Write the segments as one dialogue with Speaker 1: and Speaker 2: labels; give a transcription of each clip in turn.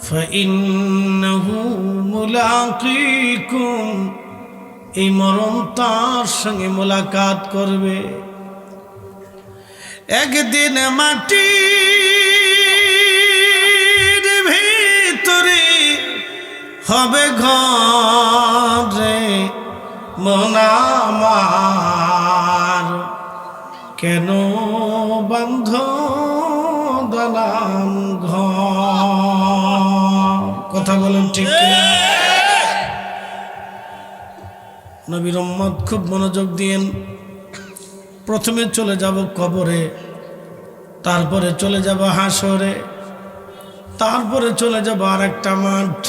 Speaker 1: ফাইন্নাহু মুলাকীকুম, এই মরণ তার সঙ্গে মোলাকাত করবে। একদিন মাটির ভিতরে হবে ঘরে মন আমার, কেন বন্ধ গলাম ঘর। কথা বলেন ঠিক কিনা? নবীর উম্মত খুব মনোযোগ দিয়েন। প্রথমে চলে যাব কবরে, তারপরে চলে যাব হাসরে, তারপরে চলে যাব আর একটা মাঠ,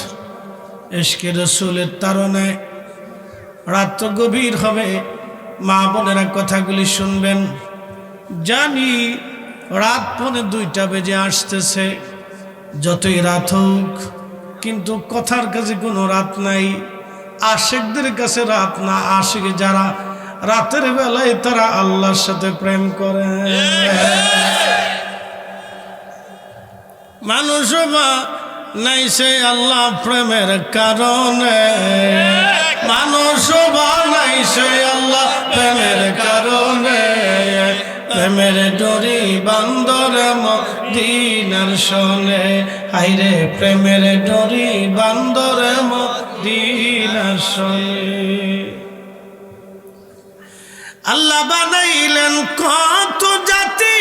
Speaker 1: ইশকে রাসূলের তাড়নায়। রাত গভীর হবে, মা বোনেরা কথাগুলি শুনবেন। জানি রাত 1:45 বেজে আসতেছে, যতই রাত হোক কিন্তু কথার কাছে কোনো রাত নাই। আশিকদের কাছে রাত না, আশিক যারা রাতের বেলায় তারা আল্লাহর সাথে প্রেম করে। মানুষ নাই সে আল্লাহ প্রেমের কারণে, মানুষ নাই সে আল্লাহ প্রেমের কারণে, প্রেমের ডরি বান্দর মদিনার শোনে। হাইরে প্রেমের ডরি বান্দর মদিনার শোনে। আল্লাহ বানাইলেন কত জাতি,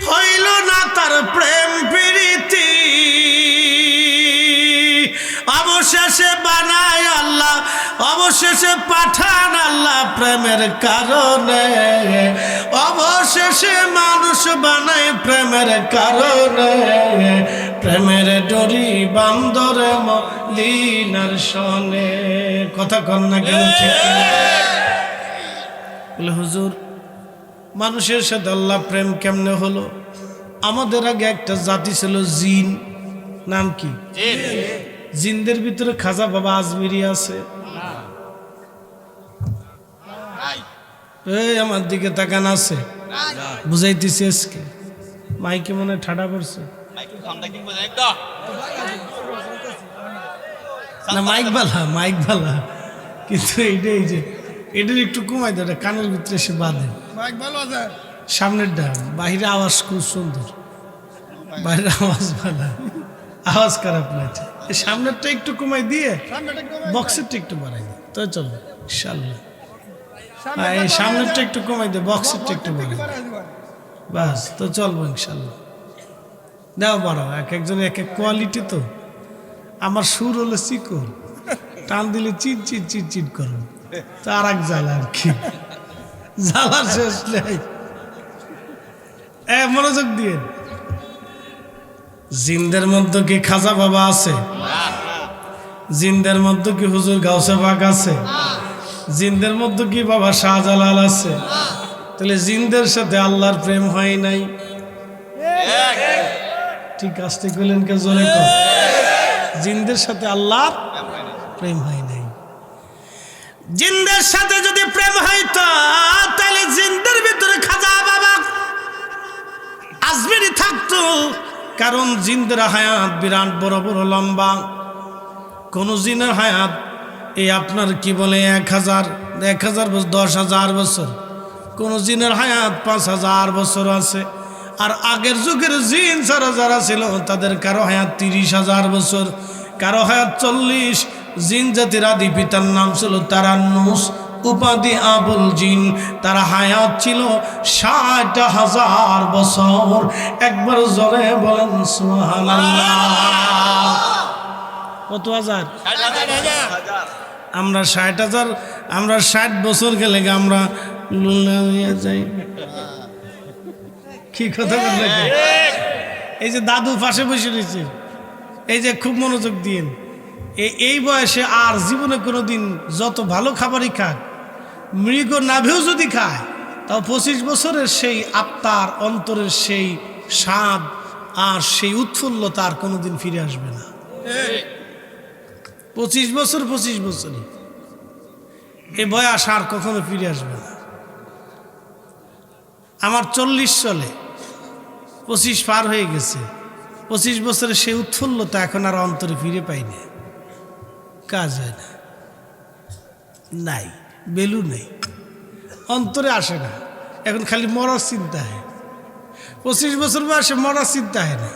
Speaker 1: হইল না তার প্রেম প্রীতি। অবশেষে বানায় আল্লাহ, অবশেষে পাঠান আল্লাহ প্রেমের কারণে। অবশেষে মানুষ বানায় প্রেমের কারণে, প্রেমের ডরি বান্দরে মদিনার শোনে। কথা কন না কেন? ঠিক বলে হুজুর, মানুষের সাথে আল্লাহ প্রেম কেমনে হলো? আমাদের আগে একটা জাতি ছিল জিন। নাম কি? জিনদের ভিতরে খাজা বাবা আজমিরি আছে। এই আমার দিকে তাকান আছে, বুঝাইতেছি আজকে। মাইকে মনে ঠাডা করছে না, মাইক বালা, মাইক বালা, কিন্তু এইটাই যে এটার একটু কমাই দেয়, কানের ভিতরে সে বাঁধে। সামনের ডান, বাহিরে আওয়াজ খুব সুন্দর, বাইরে আওয়াজ ভালো, আওয়াজ খারাপ লাগছে। সামনেরটা একটু কমাই দিয়ে বক্সেরটা একটু বাড়াই দিই তো চলবে ইনশাল্লাহ। এই সামনেরটা একটু কমাই দিয়ে বক্সেরটা একটু বাড়াই বাস, তো চলবো ইনশাল্লাহ। দাও বাড়াও, এক একজন এক এক কোয়ালিটি। তো আমার সুর হলো চিকন, টান দিলে চিট চিট চিট চিট করো, তো আর এক জ্বালা আর কি, জ্বালার শেষ নেই। মনোযোগ দিয়ে, জিনদের মধ্যে কি খাজা বাবা আছে? জিনদের মধ্যে কি হুজুর গাউসে পাক আছে? জিনদের মধ্যে কি বাবা শাহজালাল আছে? তাহলে জিনদের সাথে আল্লাহর প্রেম হয় নাই? ঠিক আসতে কইলেন কে? জোরে কর। জিনদের সাথে আল্লাহর প্রেম হয় নাই। জিনদের সাথে যদি প্রেম হইতো তাহলে জিনদের ভিতরে খাজা বাবা আজমিরি থাকতো। কারণ জিনদের হায়াত বিরাট বড় বড় লম্বা। কোন জিনের হায়াত এই আপনার কি বলে 1000 বছর, 10,000 বছর। কোন জিনের হায়াত 5,000 বছর আছে। আর আগের যুগের জিন যারা ছিল তাদের কারো হায়াত 30,000 বছর, কারো হায়াত 40। জিন জাতির আদি পিতার নাম ছিল তারান্নুস, উপাধি আবুল জিন। তার হায়াত ছিল 60,000 বছর। একবার জোরে বলেন সুবহানাল্লাহ। কত হাজার? আমরা 60,000, আমরা 60 বছর গেলে আমরা লুলা হয়ে যাই। কি কথা বললেন? এই যে দাদু পাশে বসে রয়েছে, এই যে খুব মনোযোগ দিন। এই বয়সে আর জীবনে কোনোদিন যত ভালো খাবারই খাক, মৃগ নাভেও যদি খায়, তাও 25 বছরের সেই আত্মার অন্তরের সেই স্বাদ আর সেই উৎফুল্লতা আর কোনোদিন ফিরে আসবে না। 25 বছরই এই বয়স আর কখনো ফিরে আসবে না। আমার 40 চলে, 25 পার হয়ে গেছে, 25 বছরে সে উৎফুল্লতা এখন আর অন্তরে ফিরে পাই না, কাজ হয় না, নাই বেলু নেই, অন্তরে আসে না, এখন খালি মরার চিন্তা হয়। 25 বছর বয়সে মরার চিন্তা হয় না,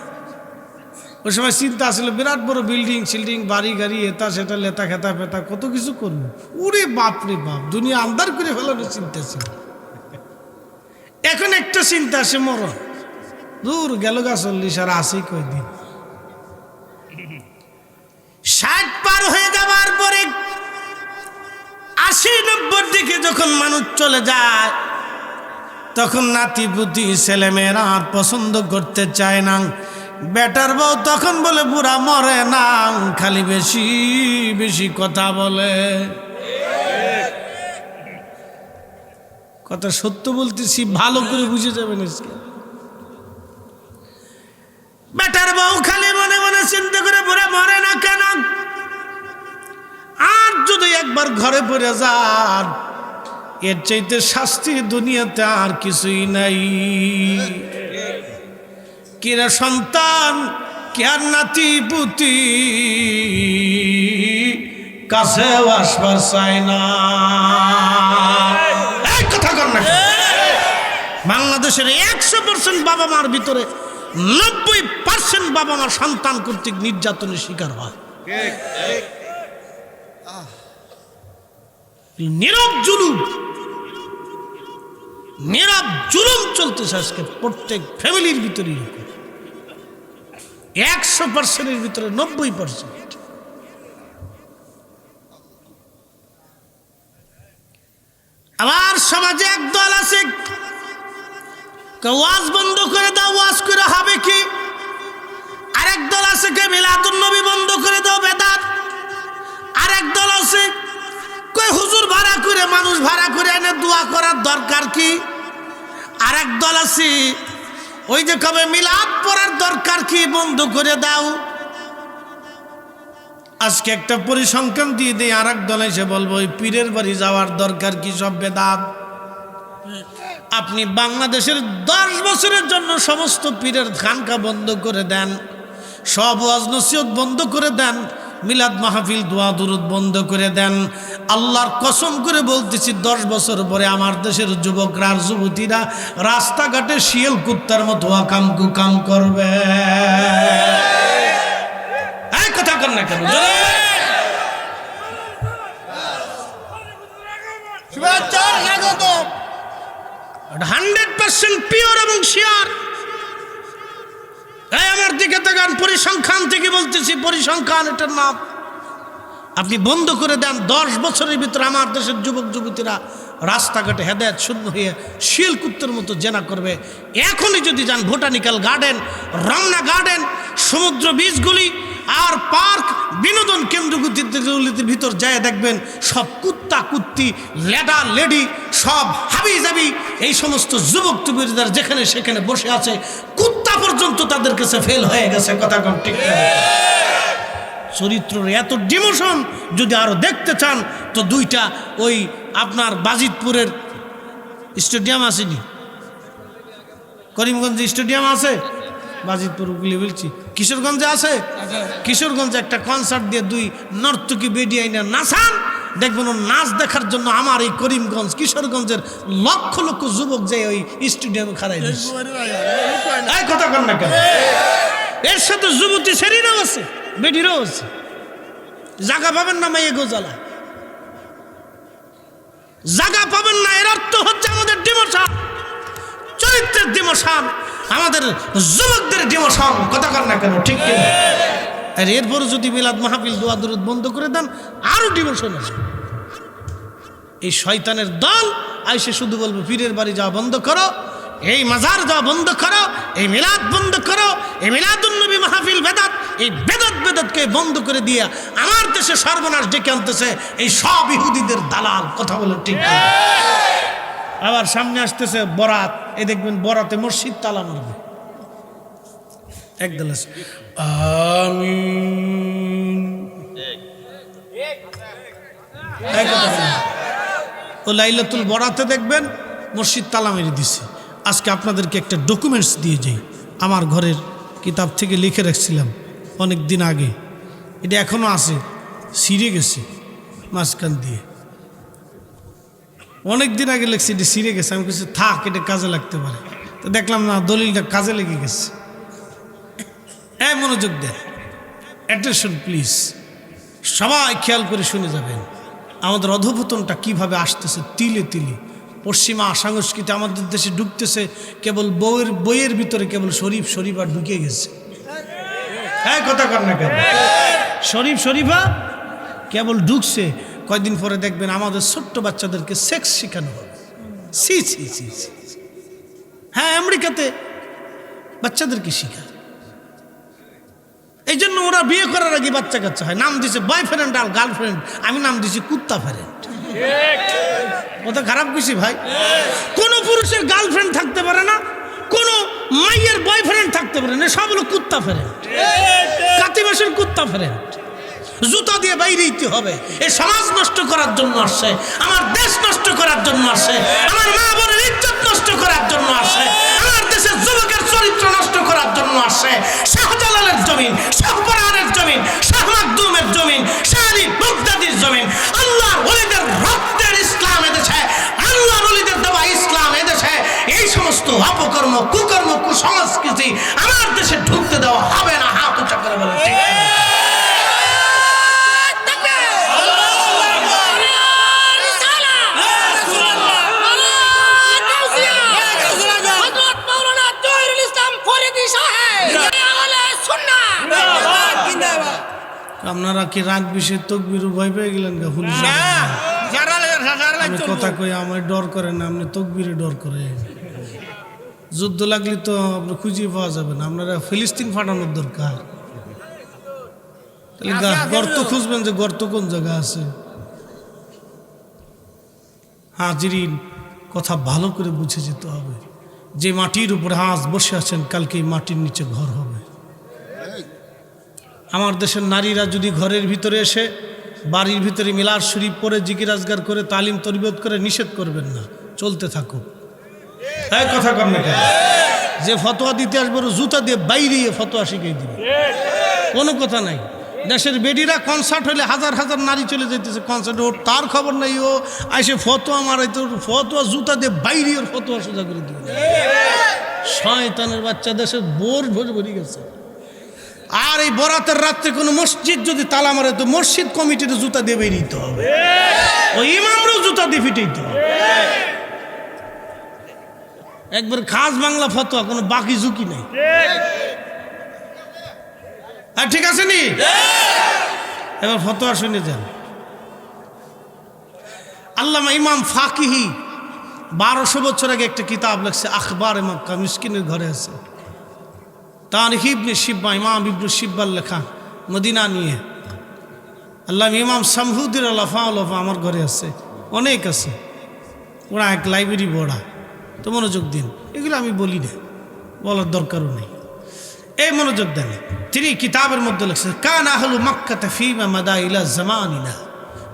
Speaker 1: ওই সময় চিন্তা আসলে বিরাট বড় বিল্ডিং সিল্ডিং বাড়ি গাড়ি এটা সেটা লেতা খেতা ফেতা কত কিছু করবো। উরে বাপ রে বাপ, দুনিয়া আন্দার করে ফেলানোর চিন্তা ছিল। এখন একটা চিন্তা আসে মরণ, দূর গেল গা 40 আর আসি কয়দিন। 60 পার হয়ে যাবার পরে 80-90 দিকে যখন মানুষ চলে যায়, তখন নাতি পুতি ছেলেমেয়েরা আর পছন্দ করতে চায় না। বেটার বউ তখন বলে বুড়া মরে না, খালি বেশি বেশি কথা বলে। কথা সত্য বলতেছি, ভালো করে বুঝে যাবেন। বেটার বউ খালি মনে মনে চিন্তা করে বুড়া মরে না কেন, আর যদি একবার ঘরে পড়ে যান এর চাইতে শাস্তি দুনিয়াতে আর কিছুই নাই। কিরা সন্তান কে আর নাতি পুতি কাছে আসবার চায় না। কথা কর না, বাংলাদেশের 100% বাবা মার ভিতরে 90% বাবা মা সন্তান কর্তৃক নির্যাতনের শিকার হয়। নীরব জুলুম চলতেছে আজকে প্রত্যেক ফ্যামিলির ভিতরে। 100%-এর ভিতরে 90%। আবার সমাজে এক দল আছে, ওয়াজ বন্ধ করে দাও, ওয়াজ করে হবে কি। আরেক দল আছে কে মিলাদুন নবী বন্ধ করে দাও, বেদাত। আরেক দল আছে কই হুজুর ভাড়া করে, মানুষ ভাড়া করে এনে দোয়া করার দরকার কি। আরেক দল আছে ওই যে কবে মিলাদ পড়ার দরকার কি, বন্ধ করে দাও। আজকে একটা পরিসংখ্যান দিয়ে দিই, আরেক দল এসে বলবো ওই পীরের বাড়ি যাওয়ার দরকার কি, সব বেদাত। আপনি বাংলাদেশের 10 বছরের জন্য সমস্ত পীরের খানকা বন্ধ করে দেন, সব ওয়াজ নসিহত বন্ধ করে দেন, মিলাদ মাহফিল দোয়া দুরুদ বন্ধ করে দেন। আল্লাহর কসম করে বলতেছি 10 বছর পরে আমার দেশের যুবকরা আর যুবতীরা রাস্তাঘাটে শিয়াল কুত্তার মতো আকাম কুকাম করবে। এই কথা কর না কেন? 100% পিওর এবং শিয়ার। আমার দিকে তাকান, পরিসংখ্যান থেকে বলতেছি, পরিসংখ্যান এটার নাম। আপনি বন্ধ করে দেন, 10 বছরের ভিতরে আমার দেশের যুবক যুবতীরা রাস্তাঘাটে হেদায়েত শূন্য হয়ে শিয়াল কুত্তার মতো জেনা করবে। এখনই যদি যান বোটানিক্যাল গার্ডেন, রমনা গার্ডেন, সমুদ্র বীচগুলি আর পার্ক, বিনোদন কেন্দ্রগুলির ভিতর যায় দেখবেন সব কুত্তা কুত্তি, লেডা লেডি, সব হাবি জাবি, এই সমস্ত যুবক যুবতীরা যেখানে সেখানে বসে আছে, কুত্তা পর্যন্ত তাদের কাছে ফেল হয়ে গেছে। কথা কম ঠিক না? চরিত্রের এত ডিমোশন যদি আরো দেখতে চান তো দুইটা ওই আপনার বাজিতপুরের স্টেডিয়াম আসেনি, করিমগঞ্জে স্টেডিয়াম আছে, বাজিতপুর গুলি বলছি, কিশোরগঞ্জে আছে, কিশোরগঞ্জে একটা কনসার্ট দিয়ে 2 নর্তকী বেডি আইনা নাচান, দেখবেন নাচ দেখার জন্য আমার এই করিমগঞ্জ কিশোরগঞ্জের লক্ষ লক্ষ যুবক যে ওই স্টেডিয়ামে খাড়াই দিচ্ছে। কথা কন না কেন? এর সাথে যুবতী শরীরও আছে, বেডিরও আছে, জায়গা পাবেন না মাইয়ে গোজালা, জায়গা পাবেন না। এর অর্থ হচ্ছে আমাদের ডিমোশন, চরিত্রের ডিমোশন, আমাদের যুবকদের ডিমোশন। কথা কর না কেন? ঠিক কিনা? আর এরপরে যদি মিলাদ মাহফিল দোয়া দুরুদ বন্ধ করে দেন, আরো ডিমোশন আছে। এই শয়তানের দল আইসে শুধু বলবো পীরের বাড়ি যাওয়া বন্ধ করো, এই মাজার যাওয়া বন্ধ করো, এই মিলাদ বন্ধ করো, এই মিলাদুন নবী মাহফিল বেদাত, এই বেদাতকে বন্ধ করে দিয়ে আমার দেশে সর্বনাশ ডেকে আনতেছে এই সব ইহুদিদের দালাল। কথা বলো ঠিক কিনা? আবার সামনে আসতেছে বরাত, এই দেখবেন বরাতে মসজিদ তালা মারবে একদল আছে। আমিন। ও লাইলাতুল বরাতে দেখবেন মসজিদ তালা মেরে দিছে। আজকে আপনাদেরকে একটা ডকুমেন্টস দিয়ে যাই, আমার ঘরের কিতাব থেকে লিখে রাখছিলাম অনেক দিন আগে, এটা এখনও আছে, ছিঁড়ে গেছে মাঝখান দিয়ে, অনেক দিন আগে লিখছি, এটা ছিঁড়ে গেছে। আমি কিছু থাক, এটা কাজে লাগতে পারে, তো দেখলাম না দলিলটা কাজে লেগে গেছে। মনোযোগ দেয়, অ্যাটেনশন প্লিজ, সবাই খেয়াল করে শুনে যাবেন আমাদের অধঃপতনটা কিভাবে আসতেছে তিলে তিলে। পশ্চিমা সংস্কৃতি আমাদের দেশে ঢুকতেছে, কেবল বইয়ের ভিতরে কেবল শরীফ শরীফা ঢুকে গেছে। কথা কর না কেন, শরীফ শরীফা কেবল ঢুকছে, কয়দিন পরে দেখবেন আমাদের ছোট্ট বাচ্চাদেরকে সেক্স শেখানো হবে। সি সি সি সি। হ্যাঁ, আমেরিকাতে বাচ্চাদেরকে শেখায়, এই জন্য ওরা বিয়ে করার আগে বাচ্চা কাচ্চা হয়, নাম দিছে বয়ফ্রেন্ড আর গার্লফ্রেন্ড, আমি নাম দিছি কুত্তা ফ্রেন্ড। কথা খারাপ কিছু ভাই? কোন পুরুষের গার্লফ্রেন্ড থাকতে পারে না, কোন মাইয়ের বয়ফ্রেন্ড থাকতে পারে না, সব হলো কুত্তা ফ্রেন্ড, কাতি মাসের কুত্তা ফ্রেন্ড। জুতা দিয়ে বাইরে দিতে হবে। এই সমাজ নষ্ট করার জন্য আসছে, আমার দেশ নষ্ট করার জন্য আসছে, আমার মা বোনের ইজ্জত নষ্ট করার জন্য আসছে, আমার দেশের যুবকের চরিত্র নষ্ট করার জন্য আসছে। শাহজালালের জমিন, শাহপরানের জমিন, শাহ মাকদুমের জমিন, শাহী মুগদাদির জমিন, আল্লাহর ওলিদের রক্তের ইসলাম এদেশে, আল্লাহর ওলিদের দেওয়া ইসলাম এদেশে। এই সমস্ত অপকর্ম, কুকর্ম, কুসংস্কৃতি আমার দেশে ঢুকতে দেওয়া হবে না। হাত উঁচা করে বলে ঠিক আছে। আপনারা কি রাগ বিষয়ে তকবির ভয় পেয়ে গেলেন? আমি কথা কই, আমার ডর করে না, আপনি তকবিরে ডর করে। যুদ্ধ লাগলে তো আপনি খুঁজিয়ে পাওয়া যাবে না, আপনারা ফিলিস্তিন ফাটানোর দরকার। তাহলে গর্ত খুঁজবেন যে গর্ত কোন জায়গা আছে। হাজিরিন, কথা ভালো করে বুঝে যেতে হবে। যে মাটির উপরে আজ বসে আছেন, কালকে এই মাটির নিচে ঘর হবে। আমার দেশের নারীরা যদি ঘরের ভিতরে এসে বাড়ির ভিতরে মিলাদ শরীফ পড়ে জিকির আজগার করে তালিম তরবিয়ত করে, নিষেধ করবেন না, চলতে থাকুক। কথা কর না কেন? যে ফতোয়া দিতে আসবে জুতা দিয়ে বাইরে ফতোয়া শিখিয়ে দিবে, কোনো কথা নাই। দেশের বেডিরা কনসার্ট হলে হাজার হাজার নারী চলে যেতেছে কনসার্টে, ওর তার খবর নাই, ও আইসে ফতোয়া মারাইতে, ফতোয়া জুতা দিয়ে বাইরে ওর ফতোয়া সোজা করে দিবে। শয়তানের বাচ্চা দেশের বোর ভরে ভরে গেছে। আর এই বরাতের রাত্রে কোনো মসজিদ যদি তালা মারে, তো মসজিদ কমিটির জুতা দিয়ে বেরিয়ে দিতে হবে, ওই ইমামরাও জুতা দিয়ে ফিটাইতে হবে। একবার খাস বাংলা ফতোয়া, কোনো বাকি ঝুঁকি নেই। আর ঠিক আছে নি? এবার ফতোয়া শুনে যান। আল্লামা ইমাম ফাকিহি 1200 বছর আগে একটা কিতাব লিখছে, আখবারে মক্কা, মিসকিনের ঘরে আছে। তারিখ ইবনে শিব্বা, ইমাম ইবনে শিব্বার লেখা, মদিনা নিয়ে। আল্লাহ ইমাম শামহুদ্দিন আলাফা আমার ঘরে আছে, অনেক আছে, ওরা এক লাইব্রেরি বড়া। তো মনোযোগ দিন, এগুলো আমি বলি না, বলার দরকারও নেই। এই মনোযোগ দেন। তিনি কিতাবের মধ্যে লিখছেন, কানা আহলু মক্কাতা ফীমা মাদা ইলা জামানিনা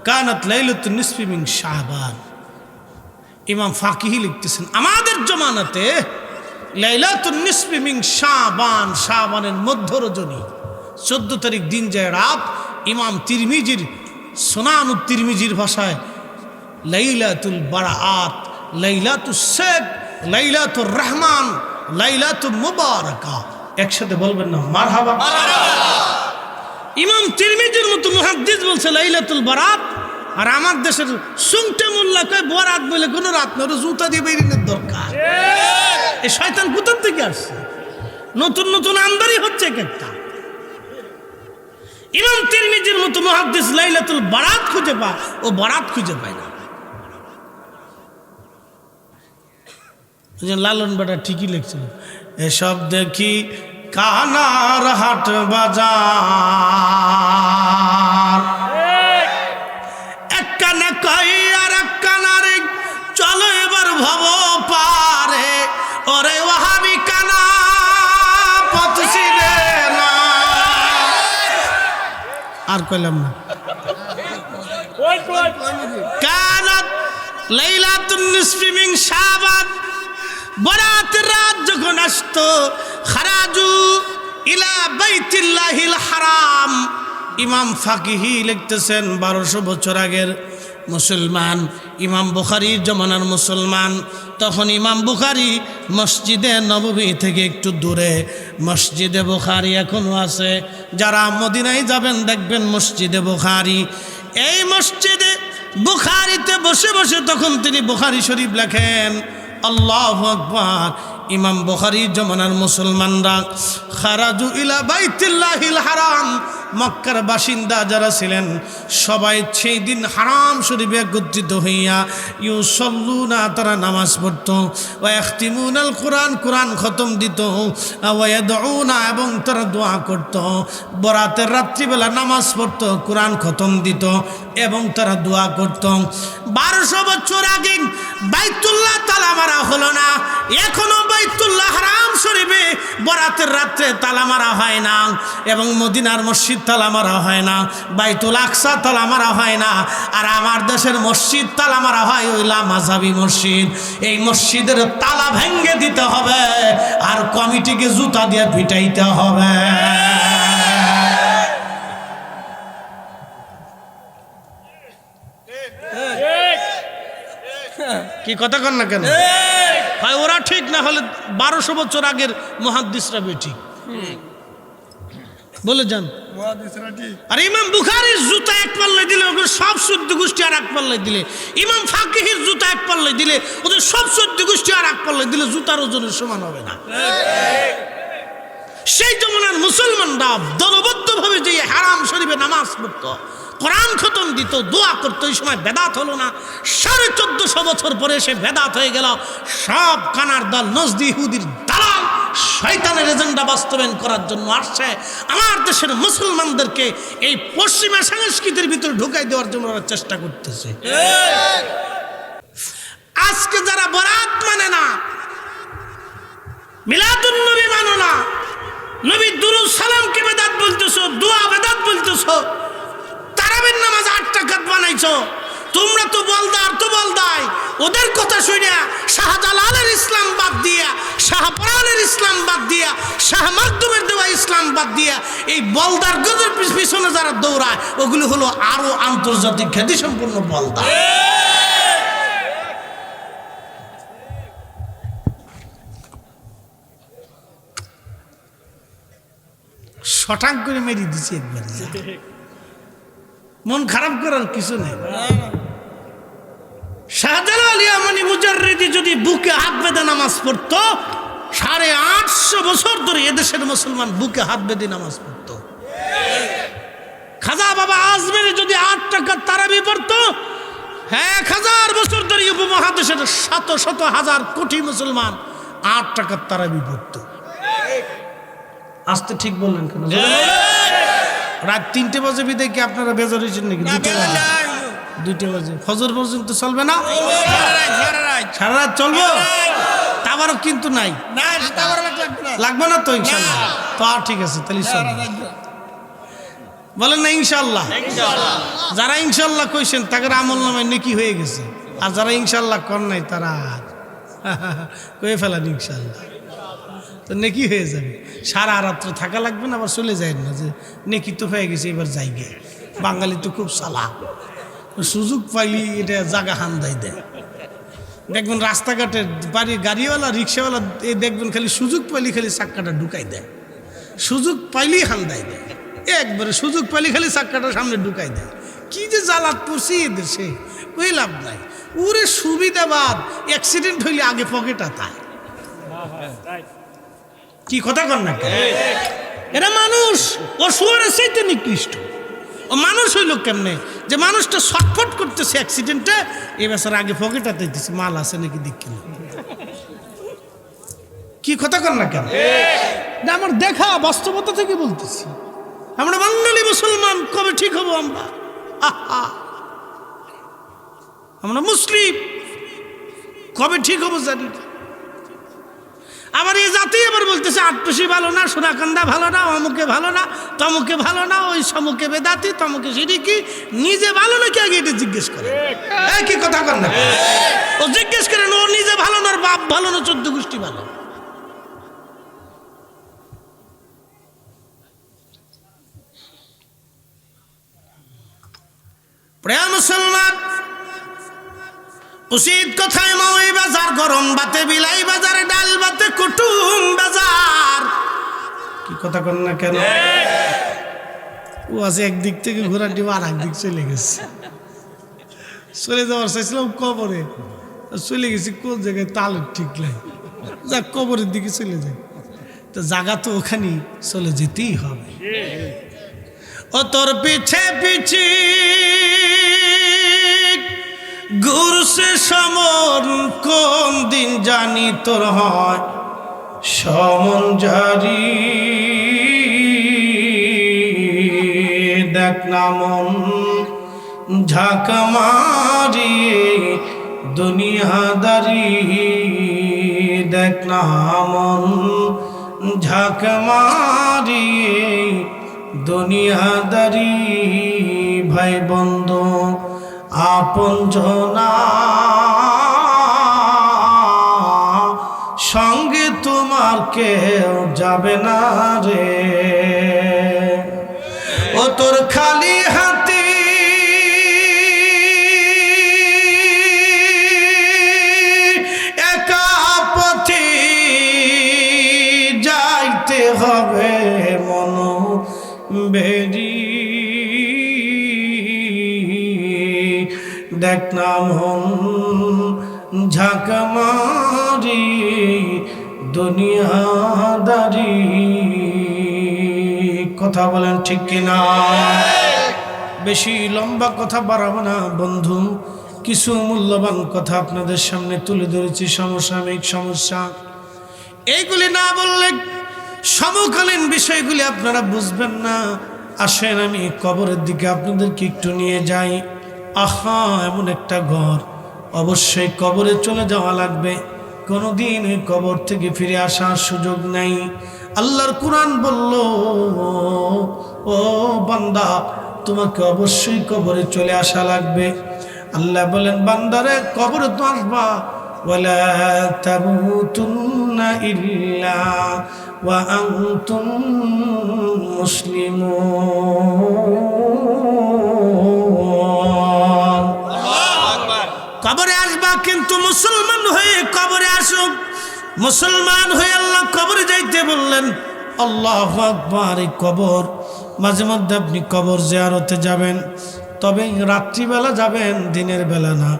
Speaker 1: কানাত লাইলাতুন নিসফি মিন শাবান। ইমাম ফাকিহি লিখতেছেন, আমাদের জমানাতে লাইলাতুন নিসফি মিন শাবান, শাবানের মধ্য রজনী 14 তারিখ দিন যায় রাত। ইমাম তিরমিজির সুনানুত তিরমিজির ভাষায় লাইলাতুল বারাআত, লাইলাতুস সাদ, লাইলাতুর রহমান, লাইলাতুল মুবারাকা। একসাথে বলবেন না মারহাবা? ইমাম তিরমিজির মতো মুহাদ্দিস বলছে লাইলাতুল বারাত, আর আমার দেশের সুংটে মোল্লা কয় বরাত বলে কোনো রাত না, ওর জুতা দিয়ে বেরিয়ে দরকার। এই শয়তান কোথা থেকে আসছে? নতুন নতুন আমদানি হচ্ছে এক একটা। ইমাম তিরমিজির মতো মুহাদ্দিস লাইলাতুল বারাত খুঁজে পায়, ও বারাত খুঁজে পায় না। লালন বেটা ঠিকই লিখছিল, এসব দেখি কানার হাট বাজার, এক কানা কই আর এক কানারে চলো এবার ভব পারে, ওরে ওয়াহাবি কানা পথ চিনে না। আর কইলাম না। কানাত লাইলাতুন নিসফি মিন শাবান, বরাতের রাত যখন আসতো খারাজু ইলা বাইতিল্লাহিল হারাম। ইমাম ফাকিহি লিখতেছেন 1200 বছর আগের মুসলমান, ইমাম বুখারীর জমানার মুসলমান। তখন ইমাম বুখারী মসজিদে নববী থেকে একটু দূরে, মসজিদে বুখারী এখনো আছে। যারা মদিনায় যাবেন দেখবেন মসজিদে বুখারী। এই মসজিদে বুখারীতে বসে বসে তখন তিনি বুখারী শরীফ লেখেন। আল্লাহু আকবার। ইমাম বুখারীর জমানার মুসলমানরা খারাজু ইলা বাইতিল্লাহিল হারাম, মক্কার বাসিন্দা যারা ছিলেন সবাই সেই দিন হারাম শরীফে একত্রিত হইয়া ইউসাল্লুনা, তারা নামাজ পড়ত, ওয়া ইয়াখতিমুনাল কুরআন, কুরআন খতম দিত, ওয়া ইয়াদউনা, এবং তারা দোয়া করত। বরাতের রাত্রিবেলা নামাজ পড়ত, কুরআন খতম দিত এবং তারা দোয়া করত। 1200 বছর আগে বাইতুল্লাহ তালা মারা হলো না, এখনো বাইতুল্লাহ হারাম শরীফে বরাতের রাত্রে তালা মারা হয় না, এবং মদিনার মসজিদ তালা মারা হয় না, বাইতুল আকসা তালা মারা হয় না। আর আমার দেশের মসজিদ তালা মারা হয় ওইলা মাযহাবি মসজিদ। এই মসজিদের তালা ভেঙে দিতে হবে আর কমিটিকে জুতা দিয়ে পিটাইতে হবে। কি কথা কন না কেন? হয় ওরা ঠিক, না হলে 1200 বছর আগের মুহাদ্দিসরা বেঠিক। বলে যান। আর ইমাম বুখারীর জুতা এক পাল্লায় দিলে ওদের সব 14 গোষ্ঠী আর এক পাল্লায় দিলে, ইমাম ফাকিহির জুতা এক পাল্লায় দিলে ওদের সব 14 গোষ্ঠী আর এক পাল্লায় দিলে জুতার ওজনের সমান হবে না। সেই জমানার মুসলমানরা দলবদ্ধভাবে যে হারাম শরীফে নামাজ পড়তো, কোরআন খতম দিত, দোয়া করতো, এই সময় বেদাত হলো না। 1450 বছর পরে সে বেদাত হয়ে গেল। সব কানার দল নজদি ইহুদির দালাল শয়তানের এজেন্ডা বাস্তবায়ন করার জন্য আসছে। আমার দেশের মুসলমানদেরকে এই পশ্চিমা সংস্কৃতির ভিতরে ঢুকাই দেওয়ার জন্য ওরা চেষ্টা করতেছে। আজকে যারা বরাত মানে না, মিলাদুন নবী মানো না, নবীর দুরূদ সালামকে বেদাত বলতেছো, দোয়া বেদাত বলতেছো, তারাবির নামাজ 8 রাকাত বানাইছো, তোমরা তো বলদার তো বলদাই। ওদের কথা শুনে শাহজালালের ইসলাম বাদ দিয়া, শাহপরানের ইসলাম বাদ দিয়া, শাহ মাকদুমের দেওয়া ইসলাম বাদ দিয়া এই বলদার গদের পিছনে যারা দৌড়ায় ওগুলো হলো আরো আন্তর্জাতিক খ্যাতি সম্পন্ন বলদার। শটাং করে মেরে দিছি একবার। মন খারাপ করার কিছু নেই। শাহজালাল ইয়ামানি মুজাররিদি যদি বুকে হাত বেঁধে নামাজ পড়তো, 850 বছর ধরে এদেশের মুসলমান বুকে হাত বেঁধে নামাজ পড়তো। খাজা বাবা আজমেরি যদি 8 রাকাত তারাবি পড়তো, 1000 বছর ধরে উপমহাদেশের শত শত হাজার কোটি মুসলমান 8 রাকাত তারাবি পড়তো। আসতে ঠিক বললেন কেন? রাত 3টে বাজে বিদায় কি আপনারা বেজার হয়েছেন নাকি? 2টা বাজে ফজর পর্যন্ত চলবে না? সারা রাত চলবো? তাবারও কিন্তু নাই, লাগবে না তো ইনশাল্লাহ? তো আর ঠিক আছে, তাহলে বলেন না ইনশাল্লাহ? যারা ইনশাল্লাহ কইছেন তাদের আমল নামায় নেকি হয়ে গেছে, আর যারা ইনশাল্লাহ কর নাই তারা কয়ে ফেলান ইনশাল্লাহ, তো নেকি হয়ে যাবে। সারা রাত্র থাকা লাগবে না, আবার চলে যায় না যে নেকি তো হয়ে গেছে এবার যাই গে। বাঙালি তো খুব চালাক, সুযোগ পাইলি এটা জাগা হান্দাই দেয়। দেখবেন রাস্তাঘাটে বাড়ি গাড়িওয়ালা রিক্সাওয়ালা দেখবেন খালি সুযোগ পাইলি খালি চাক্কাটা ঢুকাই দেয়, সুযোগ পাইলি হান্দাই দেয়, একবারে সুযোগ পাইলি খালি চাক্কাটা সামনে ঢুকাই দেয়। কি যে জ্বালাত পড়ছি এদেশে, ওই লাভ নাই। ওরে সুবিধাবাদ, অ্যাক্সিডেন্ট হইলে আগে পকেট আতায়। কি কথা কর না? এরা মানুষ, ও শুয়ারের চাইতে নিকৃষ্ট। ও মানুষ হইল কেমনে যে মানুষটা ছটফট করতেছে অ্যাক্সিডেন্টে, এ বেচারা আগে পকেট আতাইতেছে মাল আছে নাকি দেখি না। কি কথা কর না কেন? আমার দেখা বাস্তবতা থেকে বলতেছি। আমরা বাঙালি মুসলমান কবে ঠিক হবো? আমরা মুসলিম কবে ঠিক হবো জানি না। আবার এই জাতি আবার বলতেছে আটপেশি ভালো না, সোনাকান্দা ভালো না, অমুকে ভালো না, তমুকে ভালো না, ওই সমুকে বেদাতি, তমুকে সিরিকি। নিজে ভালো নাকি আগে এটা জিজ্ঞেস করে। কি কথা কর না? ও জিজ্ঞেস করেন ও নিজে ভালো না, বাপ ভালো না, 14 গোষ্ঠী ভালো। প্রিয় মুসলমান, উচিত কথায় মাওই বাজার, গরম বাতে বিলাই বাজার, ডাল বাতে কুটুম বাজার। কি কথা কন না কেন? ও আছে একদিক থেকে ঘোরার ডিম আর একদিক চলে গেছে। চলে যাওয়ার চাইছিলাম কবরে, চলে গেছি কোন জায়গায় তাল ঠিক নাই, যাক কবরের দিকে চলে যায়। তো জায়গা তো ওখানে চলে যেতেই হবে। ও তোর পিছে পিছে ঘুরছে সমন, কোন দিন জানি তোর হয় সমন জারি। দেখ না মন ঝাঁক মারি দুনিয়াদারি, দেখ না মন ঝাঁক মারি দুনিয়াদারি। ভাই বন্ধু আপন জনা সঙ্গে তোমার কেউ যাবে না রে। ও তোর খালি হাতে একা পথে যাইতে হবে মন বেরি। দেখ না মন ঝাঁক মারি দুনিয়াদারি। কথা বলেন ঠিক কিনা? বেশি লম্বা কথা বাড়াবো না বন্ধু, কিছু মূল্যবান কথা আপনাদের সামনে তুলে ধরেছি, সমসাময়িক সমস্যা। এইগুলি না বললে সমকালীন বিষয়গুলি আপনারা বুঝবেন না। আসেন আমি কবরের দিকে আপনাদেরকে একটু নিয়ে যাই। আহা, এমন একটা ঘর, অবশ্যই কবরে চলে যাওয়া লাগবে, কোনোদিন ওই কবর থেকে ফিরে আসার সুযোগ নাই। আল্লাহর কুরআন বলল, ও বান্দা তোমাকে অবশ্যই কবরে চলে আসা লাগবে। আল্লাহ বলেন, বান্দারে কবরে তো আসবা, ওয়ালা তামুতুন্না ইল্লা ওয়া আনতুম মুসলিমুন। কবরে আসবা কিন্তু মুসলমান হয়ে কবরে আসো। মুসলমান হয়ে আল্লাহ কবরে যাইতে বললেন। আল্লাহু আকবার। এই কবর মাঝে মধ্যে আপনি কবর জিয়ারতে যাবেন, তবে রাত্রিবেলা যাবেন, দিনের বেলা না।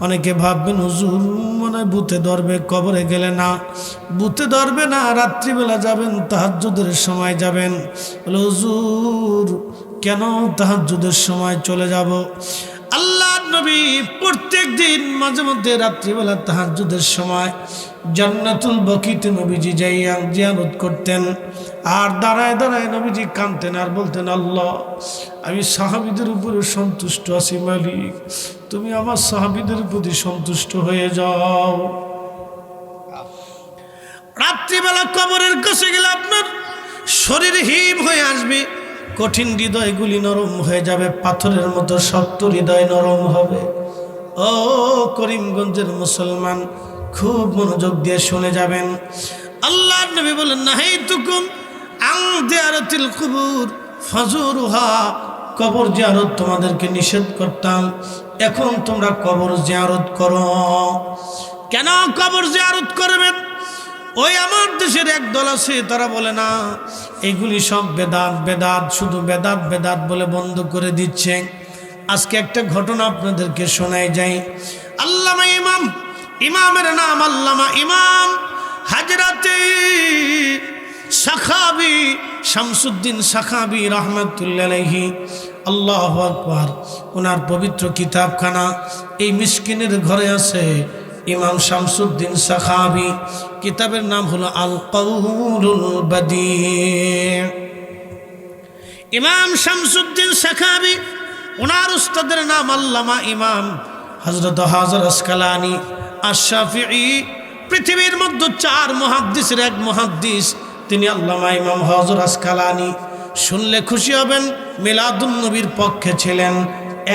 Speaker 1: অনেকে ভাববেন হুজুর মনে হয় ভূতে ধরবে, কবরে গেলে না, ভূতে ধরবে না, রাত্রিবেলা যাবেন, তাহাজ্জুদের সময় যাবেন। বলে হুজুর কেন তাহাজ্জুদের সময় চলে যাব? আল্লাহ নবী প্রত্যেক দিন মাঝে মধ্যে রাত্রিবেলা তাহাজ্জুদের সময় জান্নাতুল বকিতে নবীজি যাইয়া জিয়ারত করতেন। আর দাঁড়ায় দাঁড়ায় নবীজি কাঁদতেন আর বলতেন, আল্লাহ আমি সাহাবীদের উপরে সন্তুষ্ট আছি, মালিক তুমি আমার সাহাবীদের প্রতি সন্তুষ্ট হয়ে যাও। রাত্রিবেলা কবরের কাছে গেলে আপনার শরীর হিম হয়ে আসবে, কঠিন হৃদয়গুলি নরম হয়ে যাবে, পাথরের মতো শক্ত হৃদয় নরম হবে। ও করিমগঞ্জের মুসলমান, খুব মনোযোগ দিয়ে শুনে যাবেন। আল্লাহর নবী বলেন, নাহাইতুকুম আন জিয়ারাতিল কুবুর ফাজুরুহা। কবর জিয়ারত তোমাদেরকে নিষেধ করতাম, এখন তোমরা কবর জিয়ারত করো। কেন কবর জিয়ারত করবেন? ওই আমার দেশের একদল আছে, তারা বলে না এগুলি সব বেদাত বেদাত, শুধু বেদাত বেদাত বলে বন্ধ করে দিচ্ছে। আজকে একটা ঘটনা আপনাদেরকে শোনাই যায়। আল্লামা ইমাম, ইমামের নাম আল্লামা ইমাম হাজরাতে সাখাবি শামসুদ্দিন সাখাবি রহমতুল্লাহ আলাইহি। আল্লাহু আকবার। ওনার পবিত্র কিতাবখানা এই মিসকিনের ঘরে আছে। ইমাম শামসুদ্দিন সাখাবি, কিতাবের নাম হলো আল কওলুল বাদি'। ইমাম শামসুদ্দিন সাখাবি, ওনার উস্তাদের নাম আল্লামা ইমাম হযরত হাজার আসকালানি আশ-শাফিঈ। পৃথিবীর মধ্যে 4 মুহাদ্দিসের এক মুহাদ্দিস, তিনি আল্লামা ইমাম হাজার আসকালানি। শুনলে খুশি হবেন, মিলাদুন নবীর পক্ষে ছিলেন।